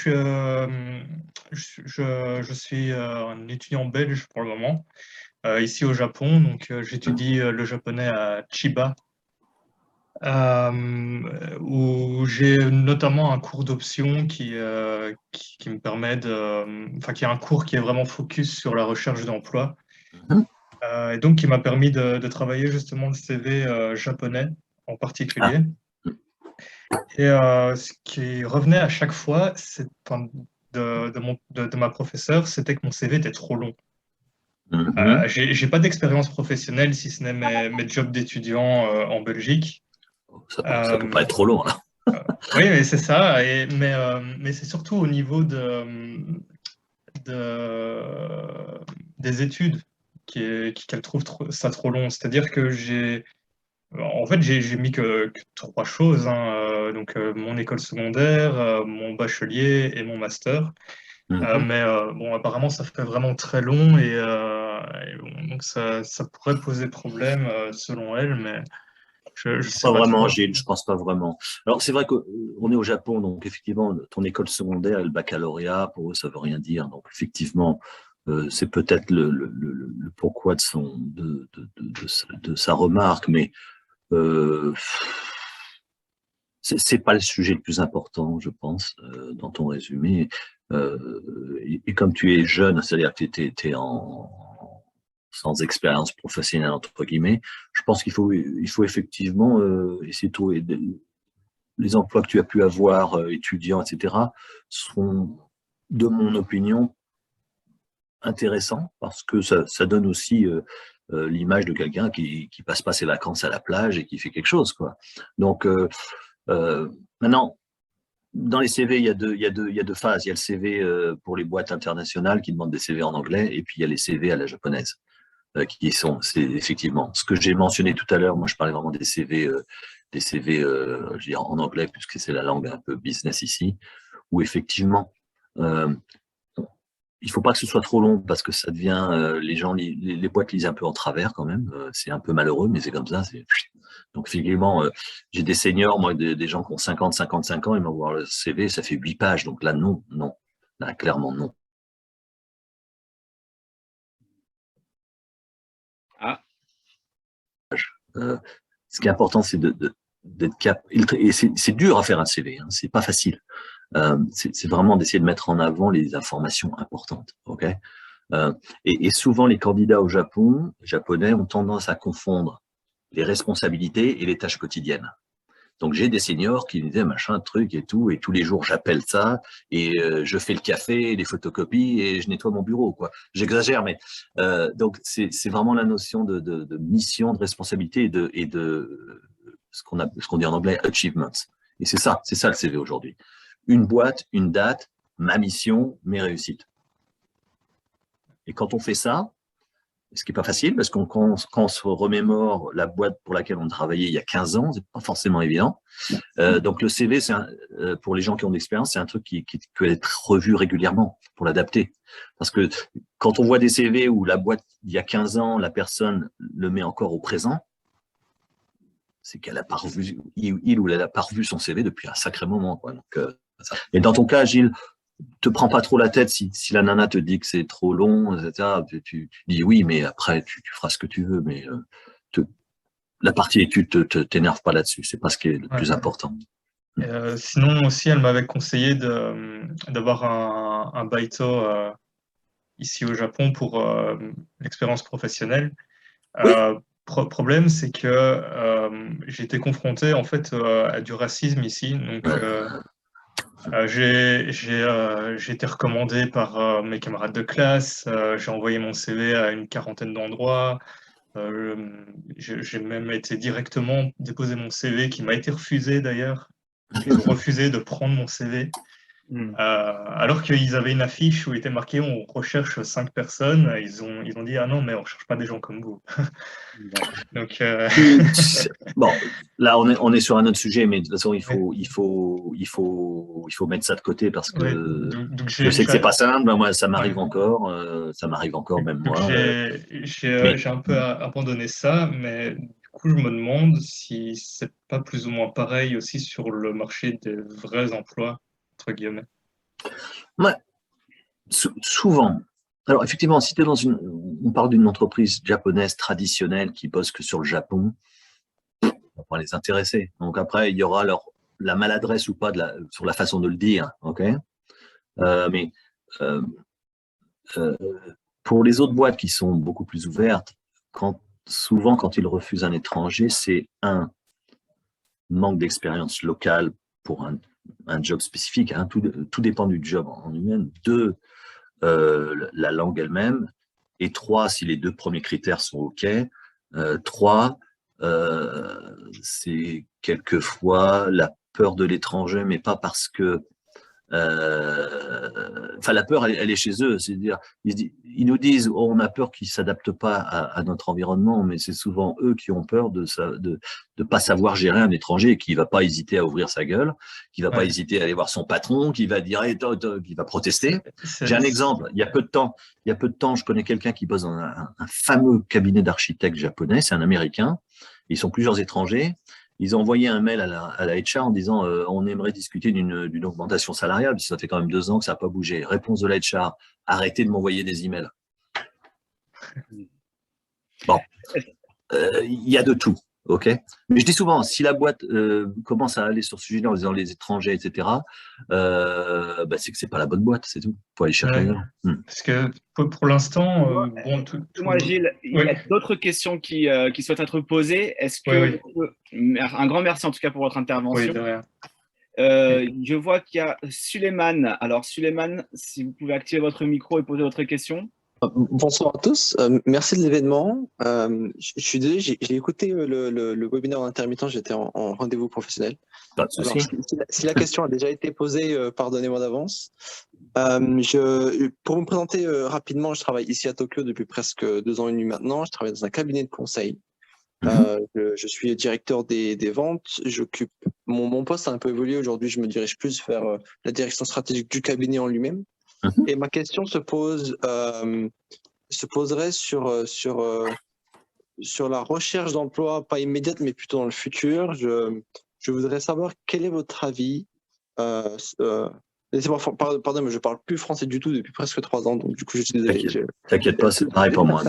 suis un étudiant belge pour le moment, ici au Japon. Donc j'étudie le japonais à Chiba, où j'ai notamment un cours d'option qui me permet qui est un cours qui est vraiment focus sur la recherche d'emploi, et donc qui m'a permis de travailler justement le CV japonais en particulier. Et ce qui revenait à chaque fois, de ma professeure, c'était que mon CV était trop long. J'ai pas d'expérience professionnelle, si ce n'est mes jobs d'étudiant en Belgique. Ça peut pas être trop long, là. Oui, mais c'est ça. Mais c'est surtout au niveau des études qu'elle trouve ça trop long. C'est-à-dire que en fait, j'ai mis que 3 choses, hein. Donc, mon école secondaire, mon bachelier et mon master. Mais bon, apparemment, ça fait vraiment très long et bon, donc ça pourrait poser problème selon elle, mais je sais Pas pas vraiment, trop. Gilles, je pense pas vraiment. Alors, c'est vrai qu'on est au Japon, donc effectivement, ton école secondaire et le baccalauréat, pour eux, ça veut rien dire. Donc, effectivement, c'est peut-être le pourquoi de sa remarque, mais c'est pas le sujet le plus important, je pense, dans ton résumé. Et comme tu es jeune, c'est-à-dire que tu étais sans expérience professionnelle, entre guillemets, je pense qu'il faut effectivement essayer de trouver les emplois que tu as pu avoir, étudiants, etc., seront, de mon opinion, intéressants parce que ça donne aussi l'image de quelqu'un qui passe pas ses vacances à la plage et qui fait quelque chose, quoi. Donc, maintenant, dans les CV, il y a deux phases. Il y a le CV pour les boîtes internationales qui demandent des CV en anglais, et puis il y a les CV à la japonaise, c'est effectivement ce que j'ai mentionné tout à l'heure. Moi, je parlais vraiment des CV, je veux dire, en anglais, puisque c'est la langue un peu business ici, où effectivement, il faut pas que ce soit trop long parce que ça devient, les gens, les boîtes lisent un peu en travers quand même. C'est un peu malheureux, mais c'est comme ça. Donc, finalement, j'ai des seniors, moi, des gens qui ont 50, 55 ans, ils m'envoient le CV, ça fait 8 pages. Donc là, non. Là, clairement, non. Ah. Ce qui est important, c'est d'être capable. Et c'est dur à faire un CV, hein, c'est pas facile. C'est vraiment d'essayer de mettre en avant les informations importantes. Ok. Et souvent, les candidats au Japon, japonais, ont tendance à confondre les responsabilités et les tâches quotidiennes. Donc, j'ai des seniors qui me disaient machin, truc et tout, et tous les jours, j'appelle ça, et je fais le café, les photocopies, et je nettoie mon bureau, quoi. J'exagère, mais donc, c'est vraiment la notion de mission, de responsabilité et de ce qu'on dit en anglais, achievements. Et c'est ça le CV aujourd'hui. Une boîte, une date, ma mission, mes réussites. Et quand on fait ça, ce qui n'est pas facile, parce que quand on se remémore la boîte pour laquelle on travaillait il y a 15 ans, c'est pas forcément évident. Donc le CV, pour les gens qui ont de l'expérience, c'est un truc qui peut être revu régulièrement pour l'adapter. Parce que quand on voit des CV où la boîte, il y a 15 ans, la personne le met encore au présent, c'est qu'elle a pas revu, il ou elle n'a pas revu son CV depuis un sacré moment, quoi. Donc, et dans ton cas, Gilles, te prends pas trop la tête si la nana te dit que c'est trop long, etc. Tu dis oui, mais après, tu feras ce que tu veux. Mais la partie étude, t'énerve pas là-dessus. C'est pas ce qui est le plus important. Sinon aussi, elle m'avait conseillé d'avoir un baito ici au Japon pour l'expérience professionnelle. Oui. Problème, c'est que j'ai été confronté en fait à du racisme ici. Donc, j'ai été recommandé par mes camarades de classe. J'ai envoyé mon CV à une quarantaine d'endroits. J'ai même été directement déposer mon CV, qui m'a été refusé d'ailleurs. Ils ont refusé de prendre mon CV. Alors qu'ils avaient une affiche où il était marqué on recherche 5 personnes. Ils ont dit ah non, mais on ne cherche pas des gens comme vous. Donc, bon, là on est sur un autre sujet, mais de toute façon il faut mettre ça de côté parce que je sais que c'est pas simple. Ben, moi ça m'arrive encore, même moi. J'ai un peu abandonné ça, mais du coup je me demande si c'est pas plus ou moins pareil aussi sur le marché des vrais emplois entre guillemets. Ouais, souvent. Alors effectivement, si tu es on parle d'une entreprise japonaise traditionnelle qui bosse que sur le Japon, on va les intéresser. Donc après, il y aura la maladresse ou pas sur la façon de le dire, ok. Mais pour les autres boîtes qui sont beaucoup plus ouvertes, souvent quand ils refusent un étranger, c'est un manque d'expérience locale pour un job spécifique, hein, tout dépend du job en lui-même. Deux, la langue elle-même. Et 3, si les 2 premiers critères sont OK. 3, c'est quelquefois la peur de l'étranger, mais pas parce que enfin, la peur, elle est chez eux. C'est-à-dire, ils nous disent, oh, on a peur qu'ils s'adaptent pas à notre environnement, mais c'est souvent eux qui ont peur de pas savoir gérer un étranger, qui va pas hésiter à ouvrir sa gueule, qui va pas hésiter à aller voir son patron, qui va dire, qui va protester. J'ai un exemple. Il y a peu de temps, je connais quelqu'un qui bosse dans un fameux cabinet d'architectes japonais. C'est un Américain. Ils sont plusieurs étrangers. Ils ont envoyé un mail à la HR en disant on aimerait discuter d'une augmentation salariale, parce que ça fait quand même 2 ans que ça n'a pas bougé. Réponse de la HR, arrêtez de m'envoyer des emails. Bon, il y a de tout, ok. Mais je dis souvent, si la boîte commence à aller sur ce sujet-là en disant les étrangers, etc., c'est que c'est pas la bonne boîte, c'est tout. Il faut aller chercher ailleurs. Parce que pour l'instant, Moi, Gilles, il y a d'autres questions qui souhaitent être posées. Est-ce que un grand merci en tout cas pour votre intervention. Oui, de rien. Je vois qu'il y a Suleiman. Alors Suleiman, si vous pouvez activer votre micro et poser votre question. Bonsoir à tous, merci de l'événement. Je suis désolé, j'ai écouté le webinaire en intermittent, j'étais en rendez-vous professionnel. Pas de souci. Alors, si la question a déjà été posée, pardonnez-moi d'avance. Pour me présenter rapidement, je travaille ici à Tokyo depuis presque 2 ans et demi maintenant. Je travaille dans un cabinet de conseil. Je suis directeur des ventes. Mon poste a un peu évolué. Aujourd'hui, je me dirige plus vers la direction stratégique du cabinet en lui-même. Et ma question se poserait sur la recherche d'emploi, pas immédiate, mais plutôt dans le futur. Je voudrais savoir quel est votre avis. Laissez-moi, pardon, mais je parle plus français du tout depuis presque 3 ans, donc du coup, je suis désolé. T'inquiète pas, c'est pareil pour moi.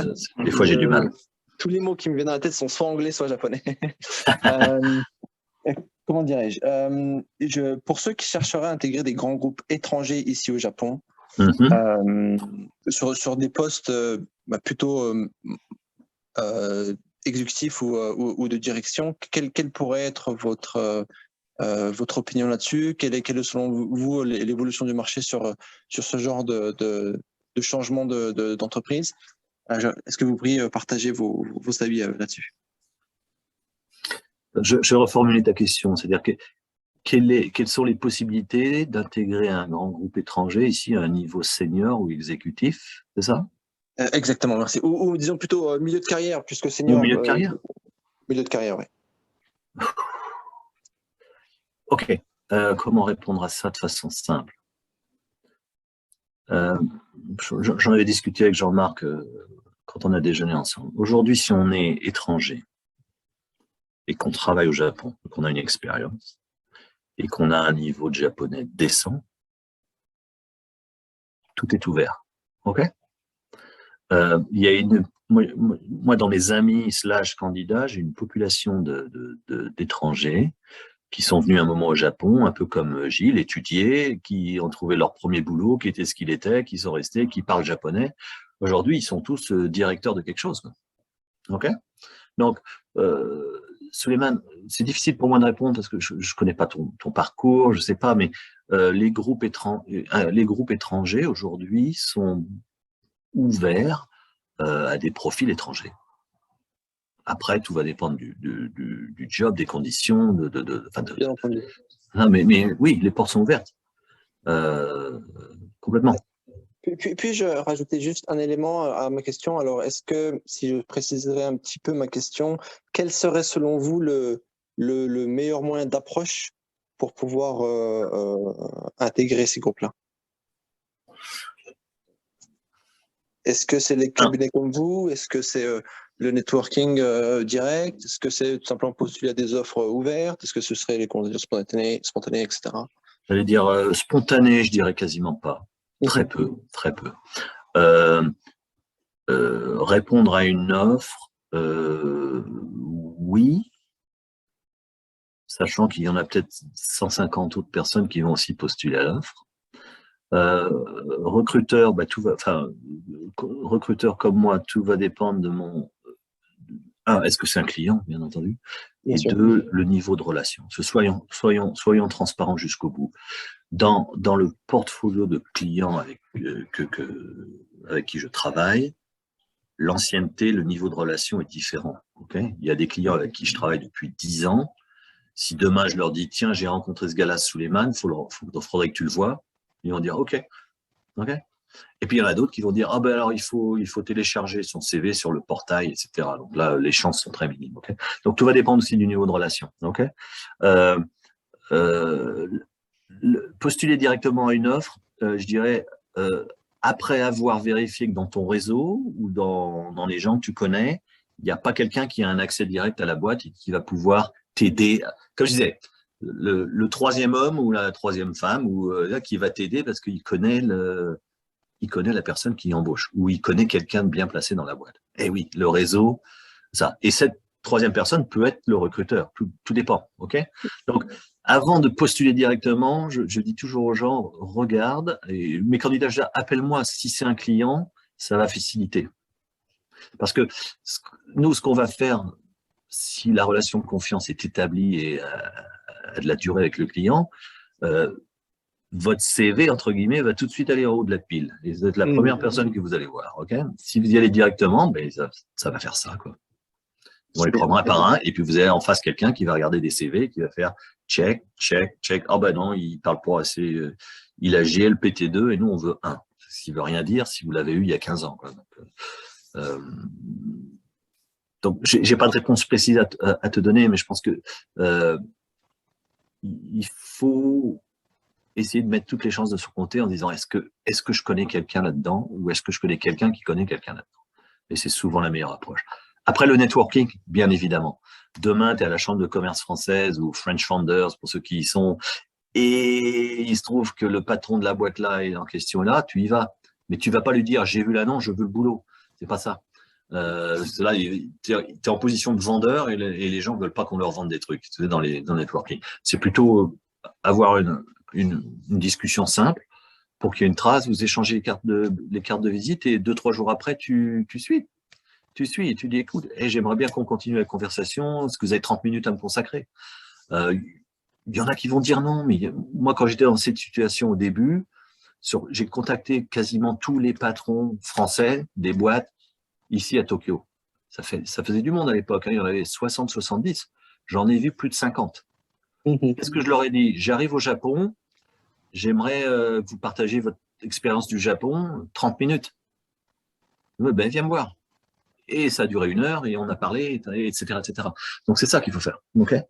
Des fois, j'ai du mal. Tous les mots qui me viennent à la tête sont soit anglais, soit japonais. Comment dirais-je pour ceux qui chercheraient à intégrer des grands groupes étrangers ici au Japon, sur des postes plutôt exécutifs ou de direction, quelle pourrait être votre opinion là-dessus? Quelle est selon vous l'évolution du marché sur ce genre de changement d'entreprise? Est-ce que vous pourriez partager vos avis là-dessus? Je vais reformuler ta question, c'est-à-dire que quelles sont les possibilités d'intégrer un grand groupe étranger ici à un niveau senior ou exécutif, c'est ça? Exactement, merci. Ou disons plutôt milieu de carrière, puisque senior. Ou milieu de carrière. Milieu de carrière, oui. Ok. Comment répondre à ça de façon simple? J'en avais discuté avec Jean-Marc quand on a déjeuné ensemble. Aujourd'hui, si on est étranger et qu'on travaille au Japon, qu'on a une expérience, et qu'on a un niveau de japonais décent, tout est ouvert. Ok. Il y a moi, dans mes amis / candidats, j'ai une population d'étrangers qui sont venus un moment au Japon, un peu comme Gilles, étudier, qui ont trouvé leur premier boulot, qui était ce qu'il était, qui sont restés, qui parlent japonais. Aujourd'hui, ils sont tous directeurs de quelque chose. Ok. Donc, Suleiman, c'est difficile pour moi de répondre parce que je ne connais pas ton parcours, je ne sais pas, mais les groupes étrangers aujourd'hui sont ouverts à des profils étrangers. Après, tout va dépendre du job, des conditions, Bien entendu. Non, mais oui, les portes sont ouvertes. Complètement. Puis-je rajouter juste un élément à ma question? Alors, est-ce que, si je préciserais un petit peu ma question, quel serait selon vous le meilleur moyen d'approche pour pouvoir intégrer ces groupes-là? Est-ce que c'est les cabinets comme vous? Est-ce que c'est le networking direct? Est-ce que c'est tout simplement postuler à des offres ouvertes? Est-ce que ce serait les candidatures spontanées, etc.? J'allais dire spontané, je dirais quasiment pas. Très peu, très peu. Répondre à une offre, oui, sachant qu'il y en a peut-être 150 autres personnes qui vont aussi postuler à l'offre. Recruteur, recruteur comme moi, tout va dépendre de mon... est-ce que c'est un client, bien entendu, et deux, le niveau de relation. Soyons transparents jusqu'au bout. Dans le portfolio de clients avec qui je travaille, l'ancienneté, le niveau de relation est différent. Okay, il y a des clients avec qui je travaille depuis 10 ans. Si demain je leur dis, tiens, j'ai rencontré ce gars-là, Souleymane, faudrait que tu le vois, ils vont dire, OK. Et puis il y en a d'autres qui vont dire, ah ben alors il faut télécharger son CV sur le portail, etc. Donc là, les chances sont très minimes. Okay, donc tout va dépendre aussi du niveau de relation. Okay, postuler directement à une offre, je dirais, après avoir vérifié que dans ton réseau ou dans les gens que tu connais, il n'y a pas quelqu'un qui a un accès direct à la boîte et qui va pouvoir t'aider. Comme je disais, le troisième homme ou la troisième femme ou qui va t'aider parce qu'il connaît la personne qui embauche ou il connaît quelqu'un de bien placé dans la boîte. Et oui, le réseau, ça. Et cette troisième personne peut être le recruteur. Tout dépend. OK? Donc, avant de postuler directement, je dis toujours aux gens, regarde, et mes candidats, appelle-moi si c'est un client, ça va faciliter. Parce que nous, ce qu'on va faire, si la relation de confiance est établie et a de la durée avec le client, votre CV, entre guillemets, va tout de suite aller en haut de la pile. Et vous êtes la première personne que vous allez voir. Okay, si vous y allez directement, ben, ça va faire ça, quoi. Vous les prendre un par un, et puis vous avez en face quelqu'un qui va regarder des CV, qui va faire check, check, check. Ah ben non, il parle pas assez. Il a GL PT2 et nous on veut 1. Ce qui veut rien dire si vous l'avez eu il y a 15 ans. Quoi. Donc j'ai pas de réponse précise à te donner, mais je pense que il faut essayer de mettre toutes les chances de son côté en disant est-ce que je connais quelqu'un là-dedans ou est-ce que je connais quelqu'un qui connaît quelqu'un là-dedans. Et c'est souvent la meilleure approche. Après, le networking, bien évidemment. Demain, tu es à la Chambre de commerce française ou French Founders, pour ceux qui y sont, et il se trouve que le patron de la boîte là est en question là, tu y vas. Mais tu vas pas lui dire, j'ai vu l'annonce, je veux le boulot. C'est pas ça. Là, tu es en position de vendeur et les gens veulent pas qu'on leur vende des trucs dans le networking. C'est plutôt avoir une discussion simple pour qu'il y ait une trace, vous échangez les cartes de visite et 2-3 jours après, tu suis. Tu suis et tu dis, écoute, j'aimerais bien qu'on continue la conversation, est-ce que vous avez 30 minutes à me consacrer? Il y en a qui vont dire non, mais moi, quand j'étais dans cette situation au début, j'ai contacté quasiment tous les patrons français des boîtes ici à Tokyo. Ça faisait du monde à l'époque, hein, il y en avait 60-70. J'en ai vu plus de 50. Qu'est-ce que je leur ai dit? J'arrive au Japon, j'aimerais que vous partagiez votre expérience du Japon, 30 minutes. Ben, viens me voir. Et ça a duré 1 heure et on a parlé, etc., etc. Donc, c'est ça qu'il faut faire. Okay,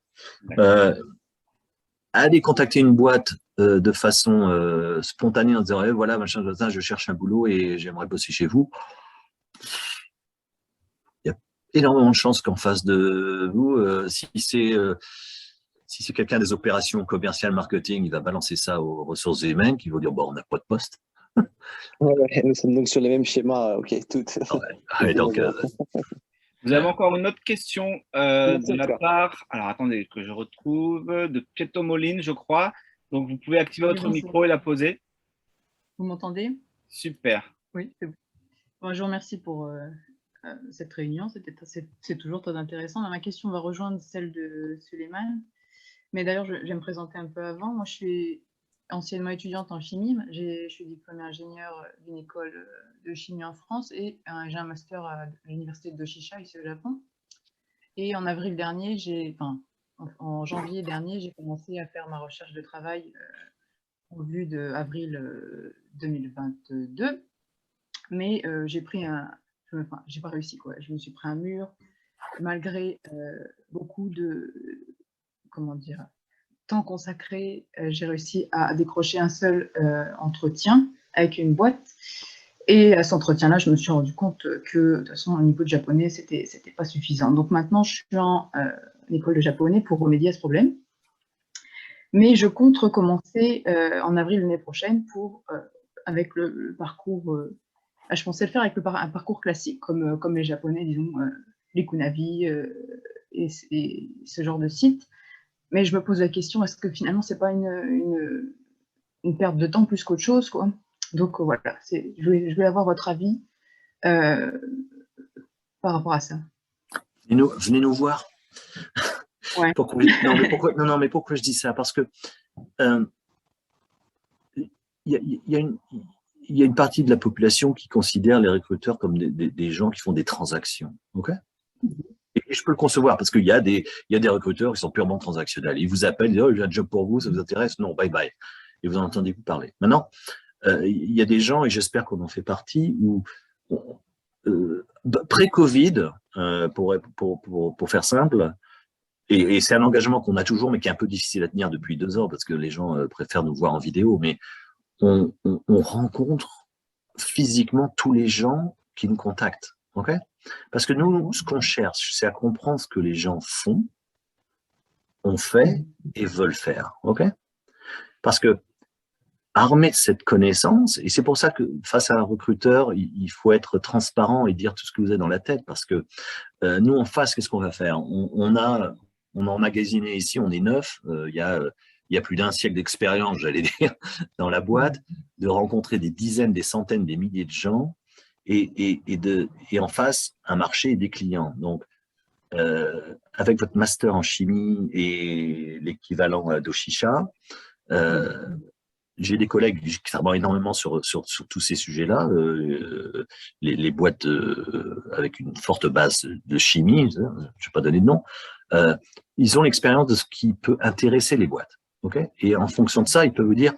aller contacter une boîte de façon spontanée en disant voilà, machin, je cherche un boulot et j'aimerais bosser chez vous. Il y a énormément de chances qu'en face de vous, si c'est quelqu'un des opérations commerciales marketing, il va balancer ça aux ressources humaines qui vont dire bon, on n'a pas de poste. Ouais, nous sommes donc sur les mêmes schémas, ok, toutes. Ouais, donc, vous avez encore une autre question de la part, alors attendez que je retrouve, de Pieto Moline, je crois. Donc vous pouvez activer votre micro et la poser. Vous m'entendez? Super. Oui, c'est bon. Bon, je vous remercie pour cette réunion, c'est toujours très intéressant. Ma question va rejoindre celle de Souleymane. Mais d'ailleurs, je vais me présenter un peu avant. Moi, je suis anciennement étudiante en chimie. Je suis diplômée ingénieure d'une école de chimie en France et j'ai un master à l'université de Doshisha, ici au Japon. Et en avril dernier, en janvier dernier, j'ai commencé à faire ma recherche de travail en vue de avril 2022. Mais j'ai pas réussi, quoi. Je me suis pris un mur malgré beaucoup de, comment dire, temps consacré, j'ai réussi à décrocher un seul entretien avec une boîte. Et à cet entretien-là, je me suis rendu compte que, de toute façon, au niveau de japonais, c'était pas suffisant. Donc maintenant, je suis en école de japonais pour remédier à ce problème. Mais je compte recommencer en avril l'année prochaine avec le parcours. Je pensais le faire avec un parcours classique, comme les japonais, disons, les Kunabi et ce genre de site. Mais je me pose la question, est-ce que finalement, c'est pas une perte de temps plus qu'autre chose, quoi? Donc voilà, je vais avoir votre avis par rapport à ça. Venez nous voir. Ouais. Pourquoi je dis ça? Parce que il y il y a une partie de la population qui considère les recruteurs comme des gens qui font des transactions. Okay, et je peux le concevoir parce qu'il y a des recruteurs qui sont purement transactionnels. Ils vous appellent, ils disent « Oh, j'ai un job pour vous, ça vous intéresse » Non, bye bye. Et vous en entendez plus parler. Maintenant, il y a des gens, et j'espère qu'on en fait partie, où pré-Covid, pour faire simple, et c'est un engagement qu'on a toujours, mais qui est un peu difficile à tenir depuis 2 ans, parce que les gens préfèrent nous voir en vidéo, mais on rencontre physiquement tous les gens qui nous contactent. Okay, parce que nous, ce qu'on cherche, c'est à comprendre ce que les gens font, ont fait et veulent faire. Okay, parce que armé de cette connaissance, et c'est pour ça que face à un recruteur, il faut être transparent et dire tout ce que vous avez dans la tête, parce que nous, en face, qu'est-ce qu'on va faire? On a emmagasiné ici, on est 9, il y a plus d'un siècle d'expérience, j'allais dire, dans la boîte, de rencontrer des dizaines, des centaines, des milliers de gens, et en face, un marché et des clients. Donc, avec votre master en chimie et l'équivalent d'Oshisha, j'ai des collègues qui travaillent énormément sur tous ces sujets-là, les boîtes avec une forte base de chimie, je ne vais pas donner de nom, ils ont l'expérience de ce qui peut intéresser les boîtes. Okay, et en fonction de ça, ils peuvent vous dire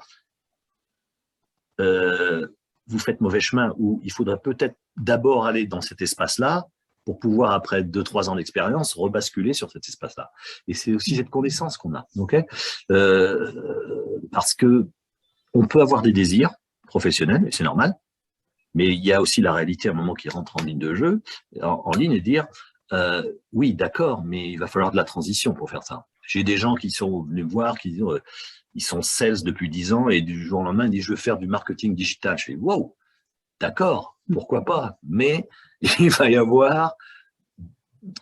vous faites mauvais chemin, ou il faudrait peut-être d'abord aller dans cet espace-là pour pouvoir, après 2-3 ans d'expérience, rebasculer sur cet espace-là. Et c'est aussi cette connaissance qu'on a. Okay, parce que on peut avoir des désirs professionnels, et c'est normal, mais il y a aussi la réalité à un moment qui rentre en ligne de jeu, en ligne, et dire oui, d'accord, mais il va falloir de la transition pour faire ça. J'ai des gens qui sont venus me voir, qui disent ils sont sales depuis 10 ans, et du jour au lendemain, ils disent je veux faire du marketing digital. Je fais wow, d'accord, pourquoi pas, mais il va y avoir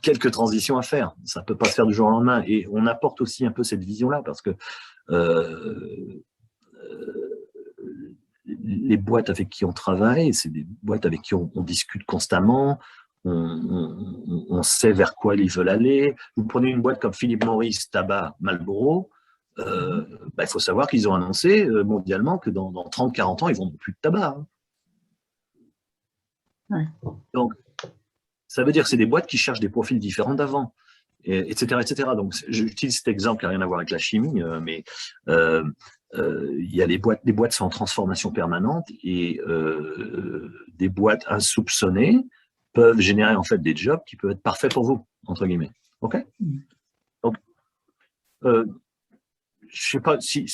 quelques transitions à faire. Ça ne peut pas se faire du jour au lendemain. Et on apporte aussi un peu cette vision-là, parce que les boîtes avec qui on travaille, c'est des boîtes avec qui on discute constamment, on sait vers quoi ils veulent aller. Vous prenez une boîte comme Philip Morris, Tabac, Marlboro, il faut savoir qu'ils ont annoncé mondialement que dans 30-40 ans, ils vendront plus de tabac. Hein. Ouais. Donc, ça veut dire que c'est des boîtes qui cherchent des profils différents d'avant, etc., etc. Donc, j'utilise cet exemple qui n'a rien à voir avec la chimie, mais il y a des boîtes sont en transformation permanente, et des boîtes insoupçonnées peuvent générer en fait des jobs qui peuvent être parfaits pour vous, entre guillemets. Ok. Donc, je sais pas si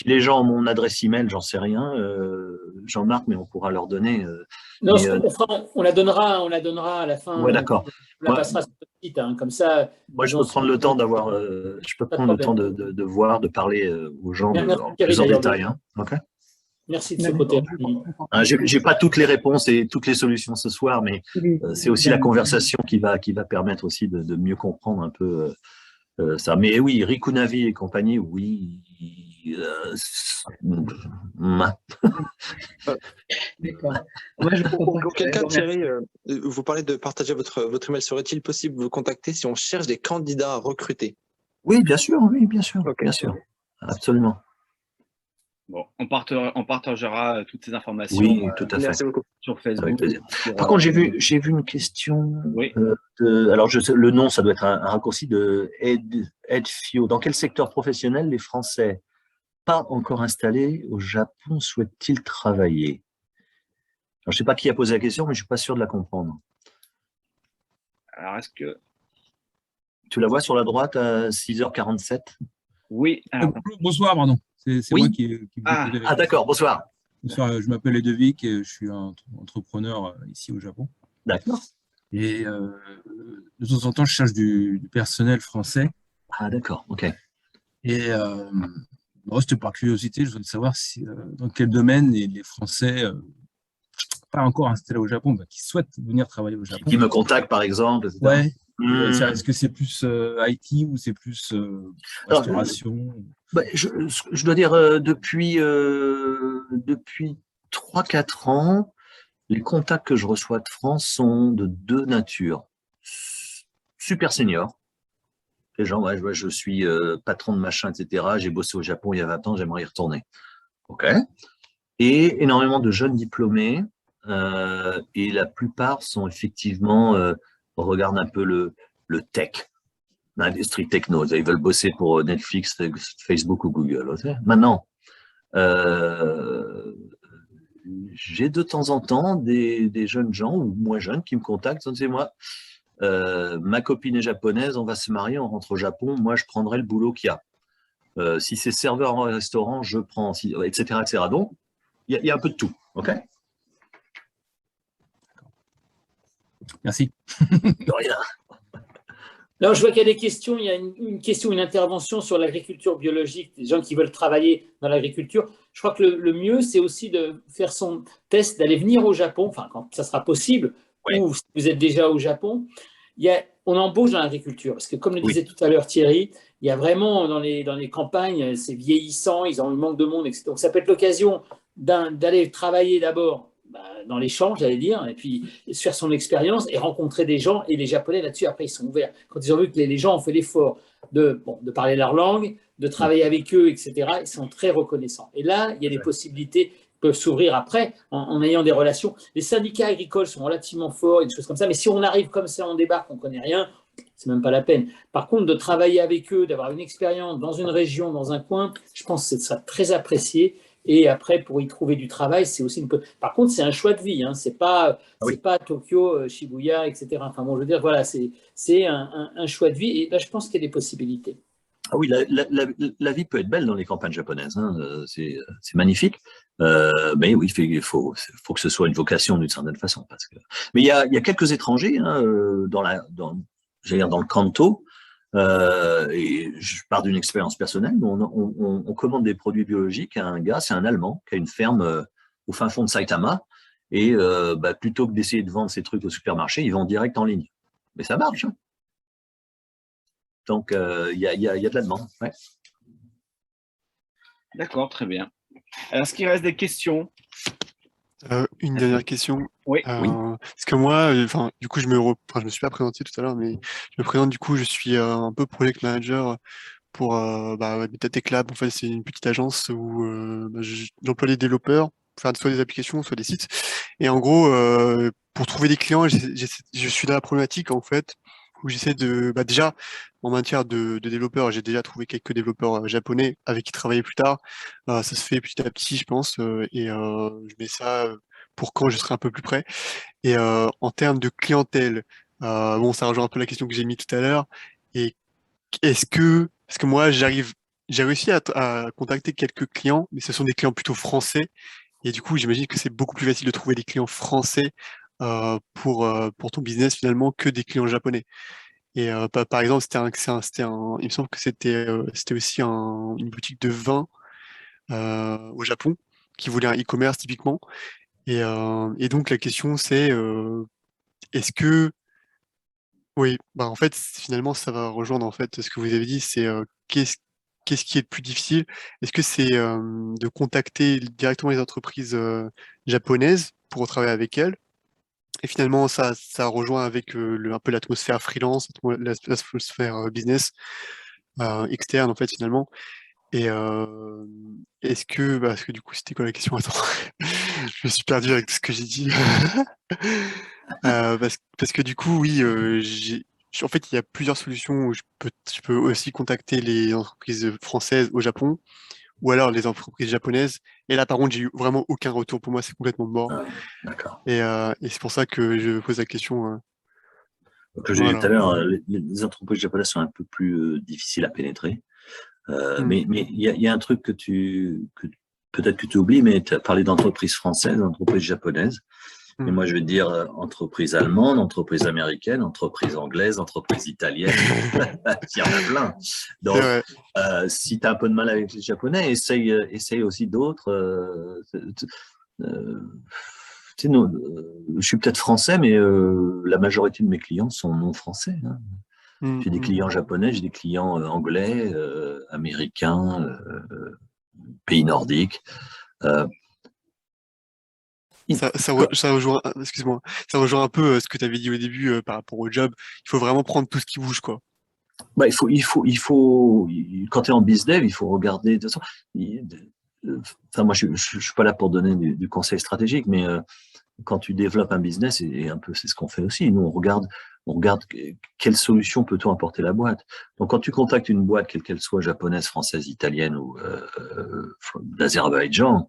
les gens ont mon adresse email, j'en sais rien, Jean-Marc, mais on pourra leur donner. Non, on la donnera à la fin. Ouais, d'accord. On la passera sur le site, hein, comme ça. Moi, je peux prendre le temps d'avoir, de voir, de parler aux gens plus en détail. Hein. Okay. Merci de ce côté. J'ai pas toutes les réponses et toutes les solutions ce soir, mais c'est aussi la conversation qui va permettre aussi de mieux comprendre un peu ça. Mais oui, Rikunavi et compagnie, oui. D'accord. Pour quel cas, Thierry, vous parlez de partager votre email. Serait-il possible de vous contacter si on cherche des candidats à recruter? Oui, bien sûr, okay. Bien sûr, absolument. Bon, on partagera toutes ces informations tout à fait. Sur Facebook. Avec plaisir. Par contre, j'ai vu une question. Oui. Alors, le nom, ça doit être un raccourci de Edfio. Dans quel secteur professionnel les Français pas encore installés au Japon souhaitent-ils travailler? Alors, je ne sais pas qui a posé la question, mais je ne suis pas sûr de la comprendre. Alors, est-ce que... Tu la vois sur la droite à 6h47? Oui. Alors... Bonsoir, pardon. C'est oui. moi qui Ah d'accord, bonsoir. Bonsoir, je m'appelle Ludovic et je suis un entrepreneur ici au Japon. D'accord. Et de temps en temps, je cherche du personnel français. Ah d'accord, ok. Et c'était par curiosité, je voudrais savoir dans quel domaine les Français pas encore installés au Japon, qui souhaitent venir travailler au Japon. Qui me contactent par exemple, etc. Ouais. Est-ce que c'est plus IT ou c'est plus restauration? Je dois dire, depuis 3-4 ans, les contacts que je reçois de France sont de 2 natures. Super senior. Les gens, je suis patron de machin, etc. J'ai bossé au Japon il y a 20 ans, j'aimerais y retourner. OK. et énormément de jeunes diplômés. Et la plupart sont effectivement, regardent un peu le tech, l'industrie techno. Ils veulent bosser pour Netflix, Facebook ou Google. Maintenant, j'ai de temps en temps des jeunes gens ou moins jeunes qui me contactent. C'est moi, ma copine est japonaise, on va se marier, on rentre au Japon. Moi, je prendrai le boulot qu'il y a. Si c'est serveur en restaurant, je prends, etc., etc. Donc, il y a un peu de tout. OK? Merci. De rien. Alors, je vois qu'il y a des questions. Il y a une question, une intervention sur l'agriculture biologique, des gens qui veulent travailler dans l'agriculture. Je crois que le mieux, c'est aussi de faire son test, d'aller venir au Japon, enfin, quand ça sera possible, Oui. ou si vous êtes déjà au Japon. On embauche dans l'agriculture, parce que comme le disait tout à l'heure Thierry, il y a vraiment dans les campagnes, c'est vieillissant, ils ont un manque de monde, etc. Donc, ça peut être l'occasion d'aller travailler d'abord dans les champs, j'allais dire, et puis se faire son expérience et rencontrer des gens. Et les Japonais, là-dessus, après, ils sont ouverts. Quand ils ont vu que les gens ont fait l'effort de parler leur langue, de travailler avec eux, etc., ils sont très reconnaissants. Et là, il y a des possibilités qui peuvent s'ouvrir après en ayant des relations. Les syndicats agricoles sont relativement forts et des choses comme ça, mais si on arrive comme ça, on débarque, on ne connaît rien, c'est même pas la peine. Par contre, de travailler avec eux, d'avoir une expérience dans une région, dans un coin, je pense que ce sera très apprécié. Et après, pour y trouver du travail, c'est aussi Par contre, c'est un choix de vie. Hein. C'est pas Tokyo, Shibuya, etc. Enfin bon, je veux dire, voilà, c'est un choix de vie. Et là, je pense qu'il y a des possibilités. Ah oui, la vie peut être belle dans les campagnes japonaises. Hein. C'est magnifique. Mais oui, il faut que ce soit une vocation d'une certaine façon. Mais il y a quelques étrangers hein, dans le Kanto. Et je pars d'une expérience personnelle. On commande des produits biologiques à un gars, c'est un Allemand, qui a une ferme au fin fond de Saitama. Et plutôt que d'essayer de vendre ses trucs au supermarché, ils vont direct en ligne. Mais ça marche. Hein. Donc, il y a de la demande. Ouais. D'accord, très bien. Est-ce qu'il reste des questions? Une dernière question. Oui. Parce que moi, du coup, je me suis pas présenté tout à l'heure, mais je me présente, du coup, je suis un peu project manager pour Tech Lab. En fait, c'est une petite agence où j'emploie les développeurs pour faire soit des applications, soit des sites. Et en gros, pour trouver des clients, je suis dans la problématique, en fait, où j'essaie de... déjà, en matière de développeurs, j'ai déjà trouvé quelques développeurs japonais avec qui travailler plus tard. Ça se fait petit à petit, je pense, et je mets ça pour quand je serai un peu plus près. Et en termes de clientèle, bon, ça rejoint un peu la question que j'ai mise tout à l'heure. Et parce que moi, j'ai réussi à contacter quelques clients, mais ce sont des clients plutôt français. Et du coup, j'imagine que c'est beaucoup plus facile de trouver des clients français pour ton business finalement que des clients japonais. Et par exemple, il me semble que c'était aussi une boutique de vin au Japon qui voulait un e-commerce typiquement. Et donc la question c'est est-ce que oui, en fait finalement ça va rejoindre en fait ce que vous avez dit, c'est qu'est-ce qui est le plus difficile? Est-ce que c'est de contacter directement les entreprises japonaises pour travailler avec elles? Et finalement, ça rejoint avec un peu l'atmosphère freelance, l'atmosphère business externe, en fait, finalement. Et parce que du coup, c'était quoi la question? Attends, je me suis perdu avec tout ce que j'ai dit. Parce que du coup, oui, en fait, il y a plusieurs solutions où je peux aussi contacter les entreprises françaises au Japon ou alors les entreprises japonaises. Et là, par contre, j'ai eu vraiment aucun retour. Pour moi, c'est complètement mort. Ah, d'accord. Et c'est pour ça que je pose la question. Comme j'ai dit tout à l'heure, les entreprises japonaises sont un peu plus difficiles à pénétrer. Mais il y a un truc que peut-être que tu oublies, mais tu as parlé d'entreprises françaises, d'entreprises japonaises. Et moi, je vais te dire entreprise allemande, entreprise américaine, entreprise anglaise, entreprise italienne. Il y en a plein. Donc, si tu as un peu de mal avec les japonais, essaye aussi d'autres. Je suis peut-être français, mais la majorité de mes clients sont non français. Hein. J'ai des clients japonais, j'ai des clients anglais, américains, pays nordiques. Ça rejoint, excuse-moi, ça rejoint un peu ce que tu avais dit au début par rapport au job. Il faut vraiment prendre tout ce qui bouge, quoi. Il faut quand tu es en bizdev, il faut regarder. De toute façon, enfin, moi, je suis pas là pour donner du conseil stratégique, mais quand tu développes un business, et un peu c'est ce qu'on fait aussi, nous, on regarde quelle solution peut-on apporter à la boîte. Donc, quand tu contactes une boîte, quelle qu'elle soit, japonaise, française, italienne ou d'Azerbaïdjan,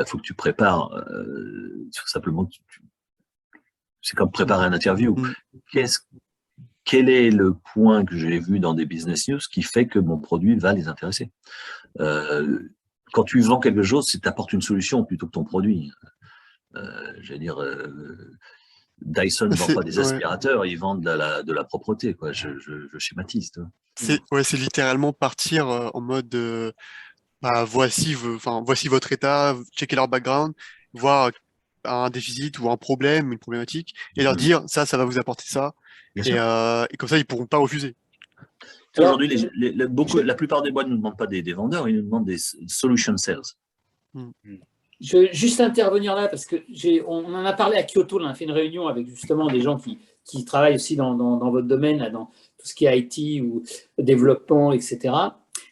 faut que tu prépares, simplement, c'est comme préparer un interview. Quel est le point que j'ai vu dans des business news qui fait que mon produit va les intéresser? Quand tu vends quelque chose, c'est t'apportes une solution plutôt que ton produit. Je veux dire, Dyson ne vend pas des aspirateurs, ils vendent de la propreté, quoi. Je schématise. C'est littéralement partir en mode voici votre état, checker leur background, voir un déficit ou un problème, une problématique, et leur dire ça va vous apporter ça. Et comme ça, ils pourront pas refuser. Aujourd'hui, la plupart des boîtes ne demandent pas des vendeurs, ils nous demandent des solution sales. Je vais juste intervenir là parce qu'on en a parlé à Kyoto, on a fait une réunion avec justement des gens qui travaillent aussi dans votre domaine, là, dans tout ce qui est IT ou développement, etc.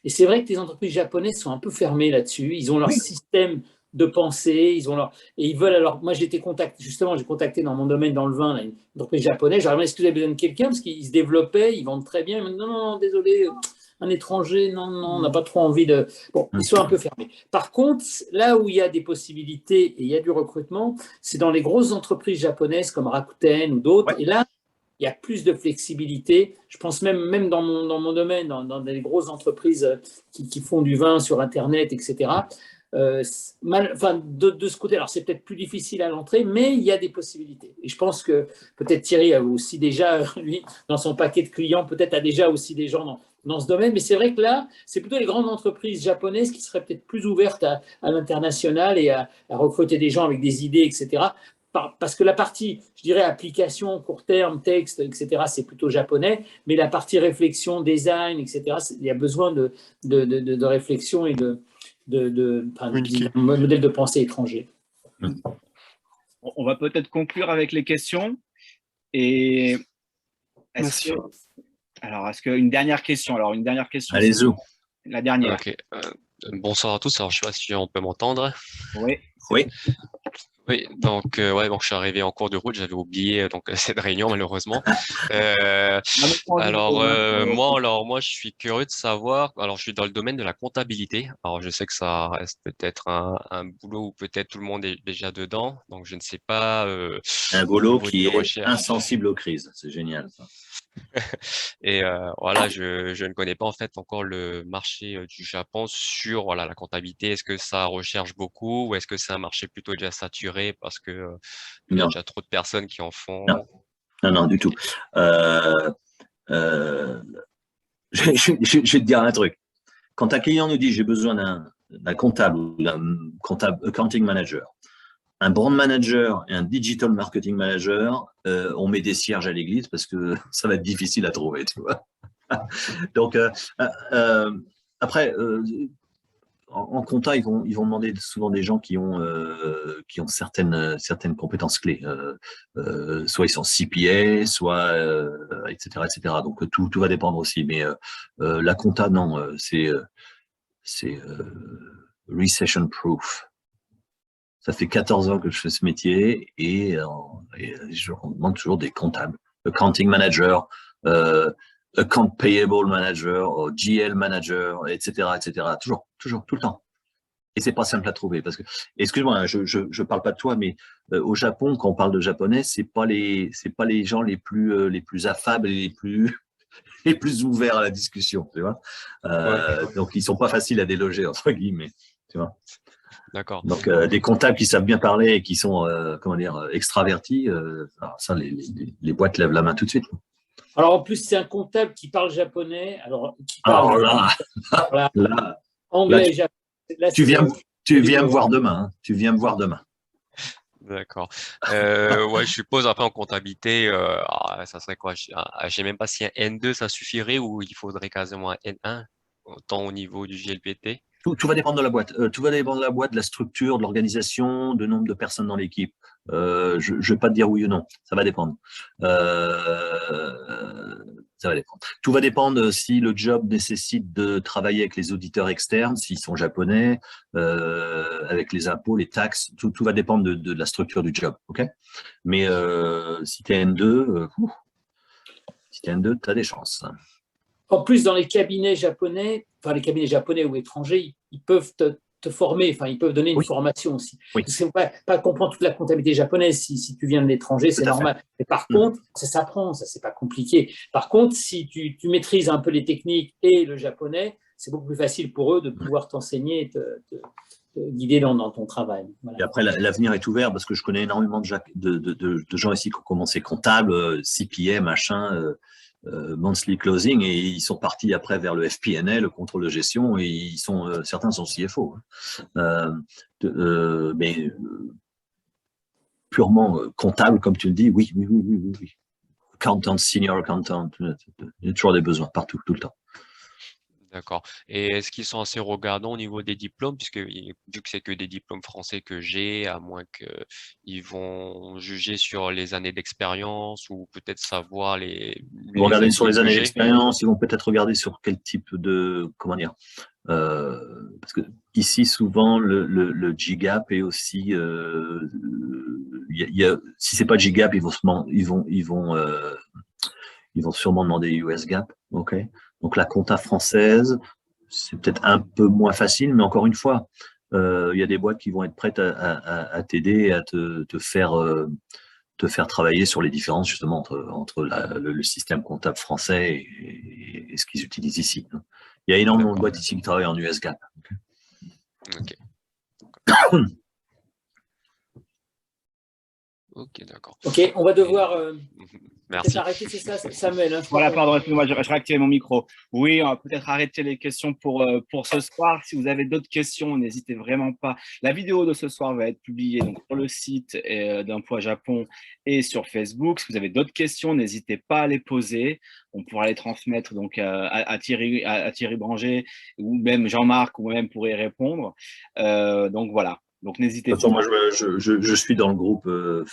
Et c'est vrai que les entreprises japonaises sont un peu fermées là-dessus. Ils ont leur système de pensée, et ils veulent alors. Moi, j'ai contacté dans mon domaine, dans le vin, là, une entreprise japonaise. J'ai demandé est-ce que vous avez besoin de quelqu'un parce qu'ils se développaient, ils vendent très bien. Ils m'ont dit non, désolé. Un étranger, non, on n'a pas trop envie de… Bon, ils sont un peu fermés. Par contre, là où il y a des possibilités et il y a du recrutement, c'est dans les grosses entreprises japonaises comme Rakuten ou d'autres. Et là, il y a plus de flexibilité. Je pense même dans mon domaine, dans des grosses entreprises qui font du vin sur Internet, etc. De ce côté, alors c'est peut-être plus difficile à l'entrée, mais il y a des possibilités. Et je pense que peut-être Thierry a aussi déjà, lui, dans son paquet de clients, peut-être a déjà aussi des gens dans ce domaine. Mais c'est vrai que là, c'est plutôt les grandes entreprises japonaises qui seraient peut-être plus ouvertes à l'international et à recruter des gens avec des idées, etc. Parce que la partie, je dirais, application, court terme, texte, etc., c'est plutôt japonais, mais la partie réflexion, design, etc., il y a besoin de réflexion et de modèle de pensée étranger. On va peut-être conclure avec les questions. Et est-ce qu'une dernière question? Alors, une dernière question. Allez-y. La dernière. Ok. Bonsoir à tous. Alors, je ne sais pas si on peut m'entendre. Oui. Oui, donc bon, je suis arrivé en cours de route, j'avais oublié cette réunion malheureusement. Moi, je suis curieux de savoir. Alors, je suis dans le domaine de la comptabilité. Alors, je sais que ça reste peut-être un boulot où peut-être tout le monde est déjà dedans. Donc, je ne sais pas. Un boulot qui est insensible aux crises. C'est génial, ça. Et voilà, je ne connais pas en fait encore le marché du Japon sur la comptabilité. Est-ce que ça recherche beaucoup ou est-ce que c'est un marché plutôt déjà saturé parce que il y a déjà trop de personnes qui en font? Non, du tout. Je vais te dire un truc. Quand un client nous dit j'ai besoin d'un comptable ou d'un comptable accounting manager, un brand manager et un digital marketing manager, on met des cierges à l'église parce que ça va être difficile à trouver, tu vois. Donc, après, en compta, ils vont demander souvent des gens qui ont certaines compétences clés. Soit ils sont CPA, soit etc. Donc, tout va dépendre aussi. Mais la compta, non, c'est recession proof. Ça fait 14 ans que je fais ce métier et on demande toujours des comptables. Accounting manager, account payable manager, GL manager, etc. Toujours, tout le temps. Et c'est pas simple à trouver parce que, excuse-moi, je parle pas de toi, mais au Japon, quand on parle de japonais, c'est pas les gens les plus affables et les plus ouverts à la discussion, tu vois. Donc ils sont pas faciles à déloger entre guillemets, tu vois. D'accord. Donc, des comptables qui savent bien parler et qui sont, extravertis, ça, les boîtes lèvent la main tout de suite. Alors, en plus, c'est un comptable qui parle japonais. Alors là, anglais et japonais. Tu viens me voir demain. Hein. Tu viens me voir demain. D'accord. Je suppose après en comptabilité, ça serait quoi? Je sais même pas si un N2 ça suffirait ou il faudrait quasiment un N1, autant au niveau du GLPT. Tout va dépendre de la boîte. Tout va dépendre de la boîte, de la structure, de l'organisation, du nombre de personnes dans l'équipe. Je ne vais pas te dire oui ou non. Ça va dépendre. Ça va dépendre. Tout va dépendre si le job nécessite de travailler avec les auditeurs externes, s'ils sont japonais, avec les impôts, les taxes. Tout va dépendre de la structure du job. Okay, mais si tu es N2, si tu es N2, tu as des chances. En plus, dans les cabinets japonais, enfin les cabinets japonais ou étrangers, ils peuvent te former, enfin ils peuvent donner une formation aussi. Oui. Parce que pas comprendre toute la comptabilité japonaise. Si tu viens de l'étranger, c'est normal. Mais par contre, ça s'apprend, ça c'est pas compliqué. Par contre, si tu maîtrises un peu les techniques et le japonais, c'est beaucoup plus facile pour eux de pouvoir t'enseigner et te guider dans ton travail. Voilà. Et après, l'avenir est ouvert parce que je connais énormément de gens ici qui ont commencé comptable, CPA, machin, monthly closing, et ils sont partis après vers le FP&A, le contrôle de gestion, et certains sont CFO. Mais purement comptable, comme tu le dis, oui. Accountant, senior accountant, il y a toujours des besoins partout, tout le temps. D'accord. Et est-ce qu'ils sont assez regardants au niveau des diplômes, puisque vu que c'est que des diplômes français que j'ai, à moins qu'ils vont juger sur les années d'expérience ou peut-être savoir Ils vont regarder sur les années d'expérience, ils vont peut-être regarder sur quel type de, comment dire, parce que ici souvent le GGAP est aussi, si c'est pas GGAP, ils vont sûrement demander US GAAP, ok. Donc la compta française, c'est peut-être un peu moins facile, mais encore une fois, il y a des boîtes qui vont être prêtes à t'aider, à te faire travailler sur les différences justement entre le système comptable français et ce qu'ils utilisent ici. Il y a énormément de boîtes ici qui travaillent en US GAAP. Ok. Ok, d'accord. Ok, on va devoir Merci. arrêter, c'est ça, Samuel, hein, voilà, pardon, excusez-moi, je réactivais mon micro. Oui, on va peut-être arrêter les questions pour ce soir. Si vous avez d'autres questions, n'hésitez vraiment pas. La vidéo de ce soir va être publiée donc, sur le site d'Emploi Japon et sur Facebook. Si vous avez d'autres questions, n'hésitez pas à les poser. On pourra les transmettre donc, à Thierry Branger ou même Jean-Marc ou même pour y répondre. Donc voilà. Donc n'hésitez pas. Moi, je suis dans le groupe,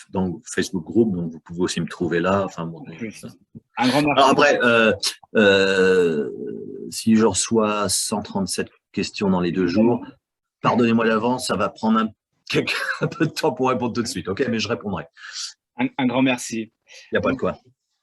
dans le Facebook groupe, donc vous pouvez aussi me trouver là. Enfin, bon, un grand merci. Alors après, si je reçois 137 questions dans les 2 jours, pardonnez-moi d'avance, ça va prendre un peu de temps pour répondre tout de suite, ok, mais je répondrai. Un grand merci. Il n'y a pas de quoi.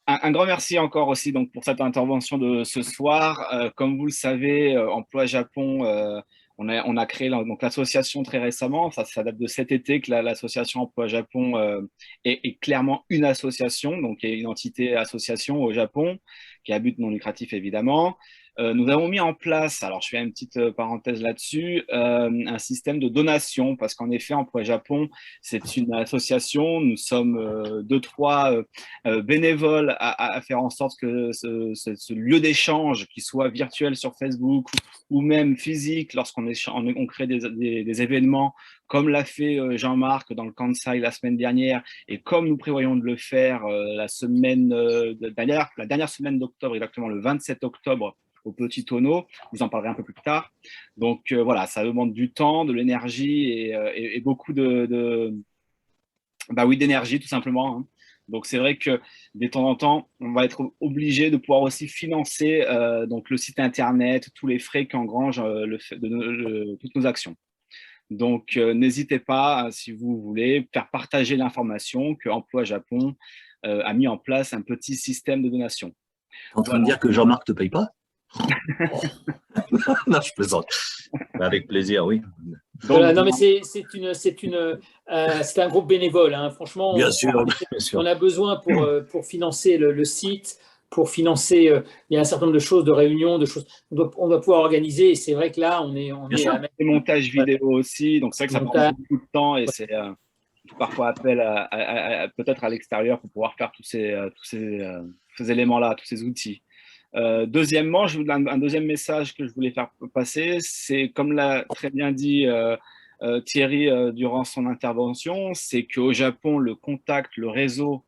Un grand merci encore aussi donc, pour cette intervention de ce soir. Comme vous le savez, Emploi Japon, on a créé donc l'association très récemment. Ça date de cet été que l'association Emploi Japon est clairement une association, donc il y a une entité association au Japon qui a but non lucratif évidemment. Nous avons mis en place, alors je fais une petite parenthèse là-dessus, un système de donation parce qu'en effet, Emploi Japon, c'est une association. Nous sommes 2-3 bénévoles à faire en sorte que ce lieu d'échange, qui soit virtuel sur Facebook ou même physique, lorsqu'on crée des événements, comme l'a fait Jean-Marc dans le Kansai la semaine dernière, et comme nous prévoyons de le faire la dernière semaine d'octobre, exactement le 27 octobre, au Petit Tonneau. Je vous en parlerai un peu plus tard. Donc voilà, ça demande du temps, de l'énergie et beaucoup d'énergie tout simplement. Hein. Donc c'est vrai que de temps en temps, on va être obligé de pouvoir aussi financer donc le site internet, tous les frais qu'engrange toutes nos actions. Donc n'hésitez pas, si vous voulez, faire partager l'information que Emploi Japon a mis en place un petit système de donation. Tu es en train de dire que Jean-Marc ne te paye pas? Non, je plaisante. Avec plaisir, oui. Donc, voilà, non, mais c'est un groupe bénévole. Hein. Franchement, bien sûr. On a besoin pour financer le site, pour financer. Il y a un certain nombre de choses, de réunions, de choses. On doit pouvoir organiser. Et c'est vrai que là, on est à des montages vidéo aussi. Donc c'est vrai que ça prend beaucoup de temps et c'est parfois appel peut-être à l'extérieur pour pouvoir faire tous ces éléments-là, tous ces outils. Deuxièmement, un deuxième message que je voulais faire passer, c'est comme l'a très bien dit Thierry durant son intervention, c'est qu'au Japon, le contact, le réseau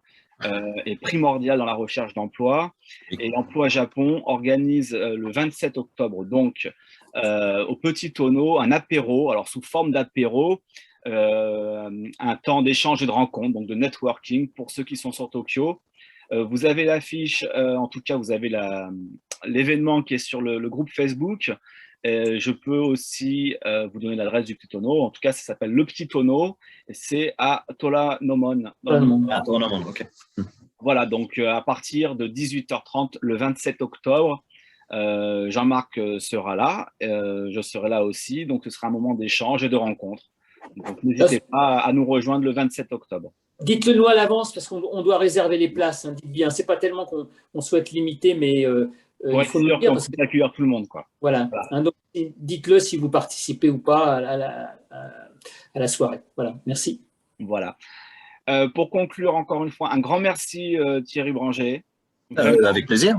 est primordial dans la recherche d'emploi. Et l'Emploi Japon organise le 27 octobre, donc au Petit Tonneau, un apéro, alors sous forme d'apéro, un temps d'échange et de rencontre, donc de networking pour ceux qui sont sur Tokyo. Vous avez l'affiche, en tout cas, vous avez l'événement qui est sur le groupe Facebook. Je peux aussi vous donner l'adresse du Petit Tonneau. En tout cas, ça s'appelle Le Petit Tonneau. C'est à Tola-no-mon. Ah, Tola-no-mon, ok. Voilà, donc à partir de 18h30 le 27 octobre, Jean-Marc sera là. Je serai là aussi. Donc, ce sera un moment d'échange et de rencontre. Donc, n'hésitez pas à nous rejoindre le 27 octobre. Dites-le nous à l'avance parce qu'on doit réserver les places. Hein, dites bien, c'est pas tellement qu'on souhaite limiter, mais il faut nous dire. Parce qu'on peut accueillir tout le monde, quoi. Voilà. Hein, donc, dites-le si vous participez ou pas à la soirée. Voilà. Merci. Voilà. Pour conclure, encore une fois, un grand merci Thierry Branger. Avec plaisir.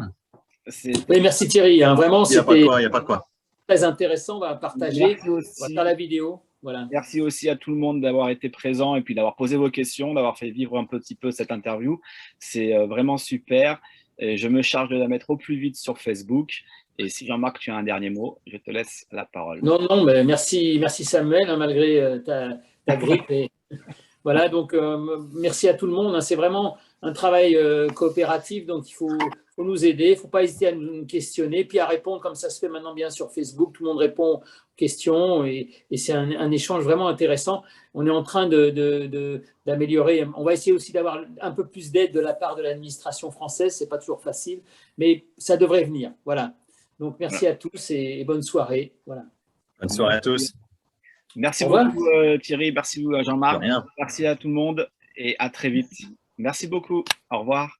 Oui, merci Thierry. Hein, vraiment, c'était il n'y a pas de quoi. Très intéressant. On va partager. On va faire la vidéo. Voilà. Merci aussi à tout le monde d'avoir été présent et puis d'avoir posé vos questions, d'avoir fait vivre un petit peu cette interview. C'est vraiment super. Et je me charge de la mettre au plus vite sur Facebook. Et si Jean-Marc, tu as un dernier mot, je te laisse la parole. Non, mais merci Samuel, hein, malgré ta grippe. Et... Voilà, donc merci à tout le monde. Hein, c'est vraiment un travail coopératif, donc il faut nous aider. Il ne faut pas hésiter à nous questionner, puis à répondre comme ça se fait maintenant bien sur Facebook. Tout le monde répond aux questions et c'est un échange vraiment intéressant. On est en train d'améliorer. On va essayer aussi d'avoir un peu plus d'aide de la part de l'administration française. Ce n'est pas toujours facile, mais ça devrait venir. Voilà. Donc merci à tous et bonne soirée. Voilà. Bonne soirée à tous. Merci beaucoup Thierry, merci beaucoup à Jean-Marc. Merci à tout le monde et à très vite. Merci beaucoup. Au revoir.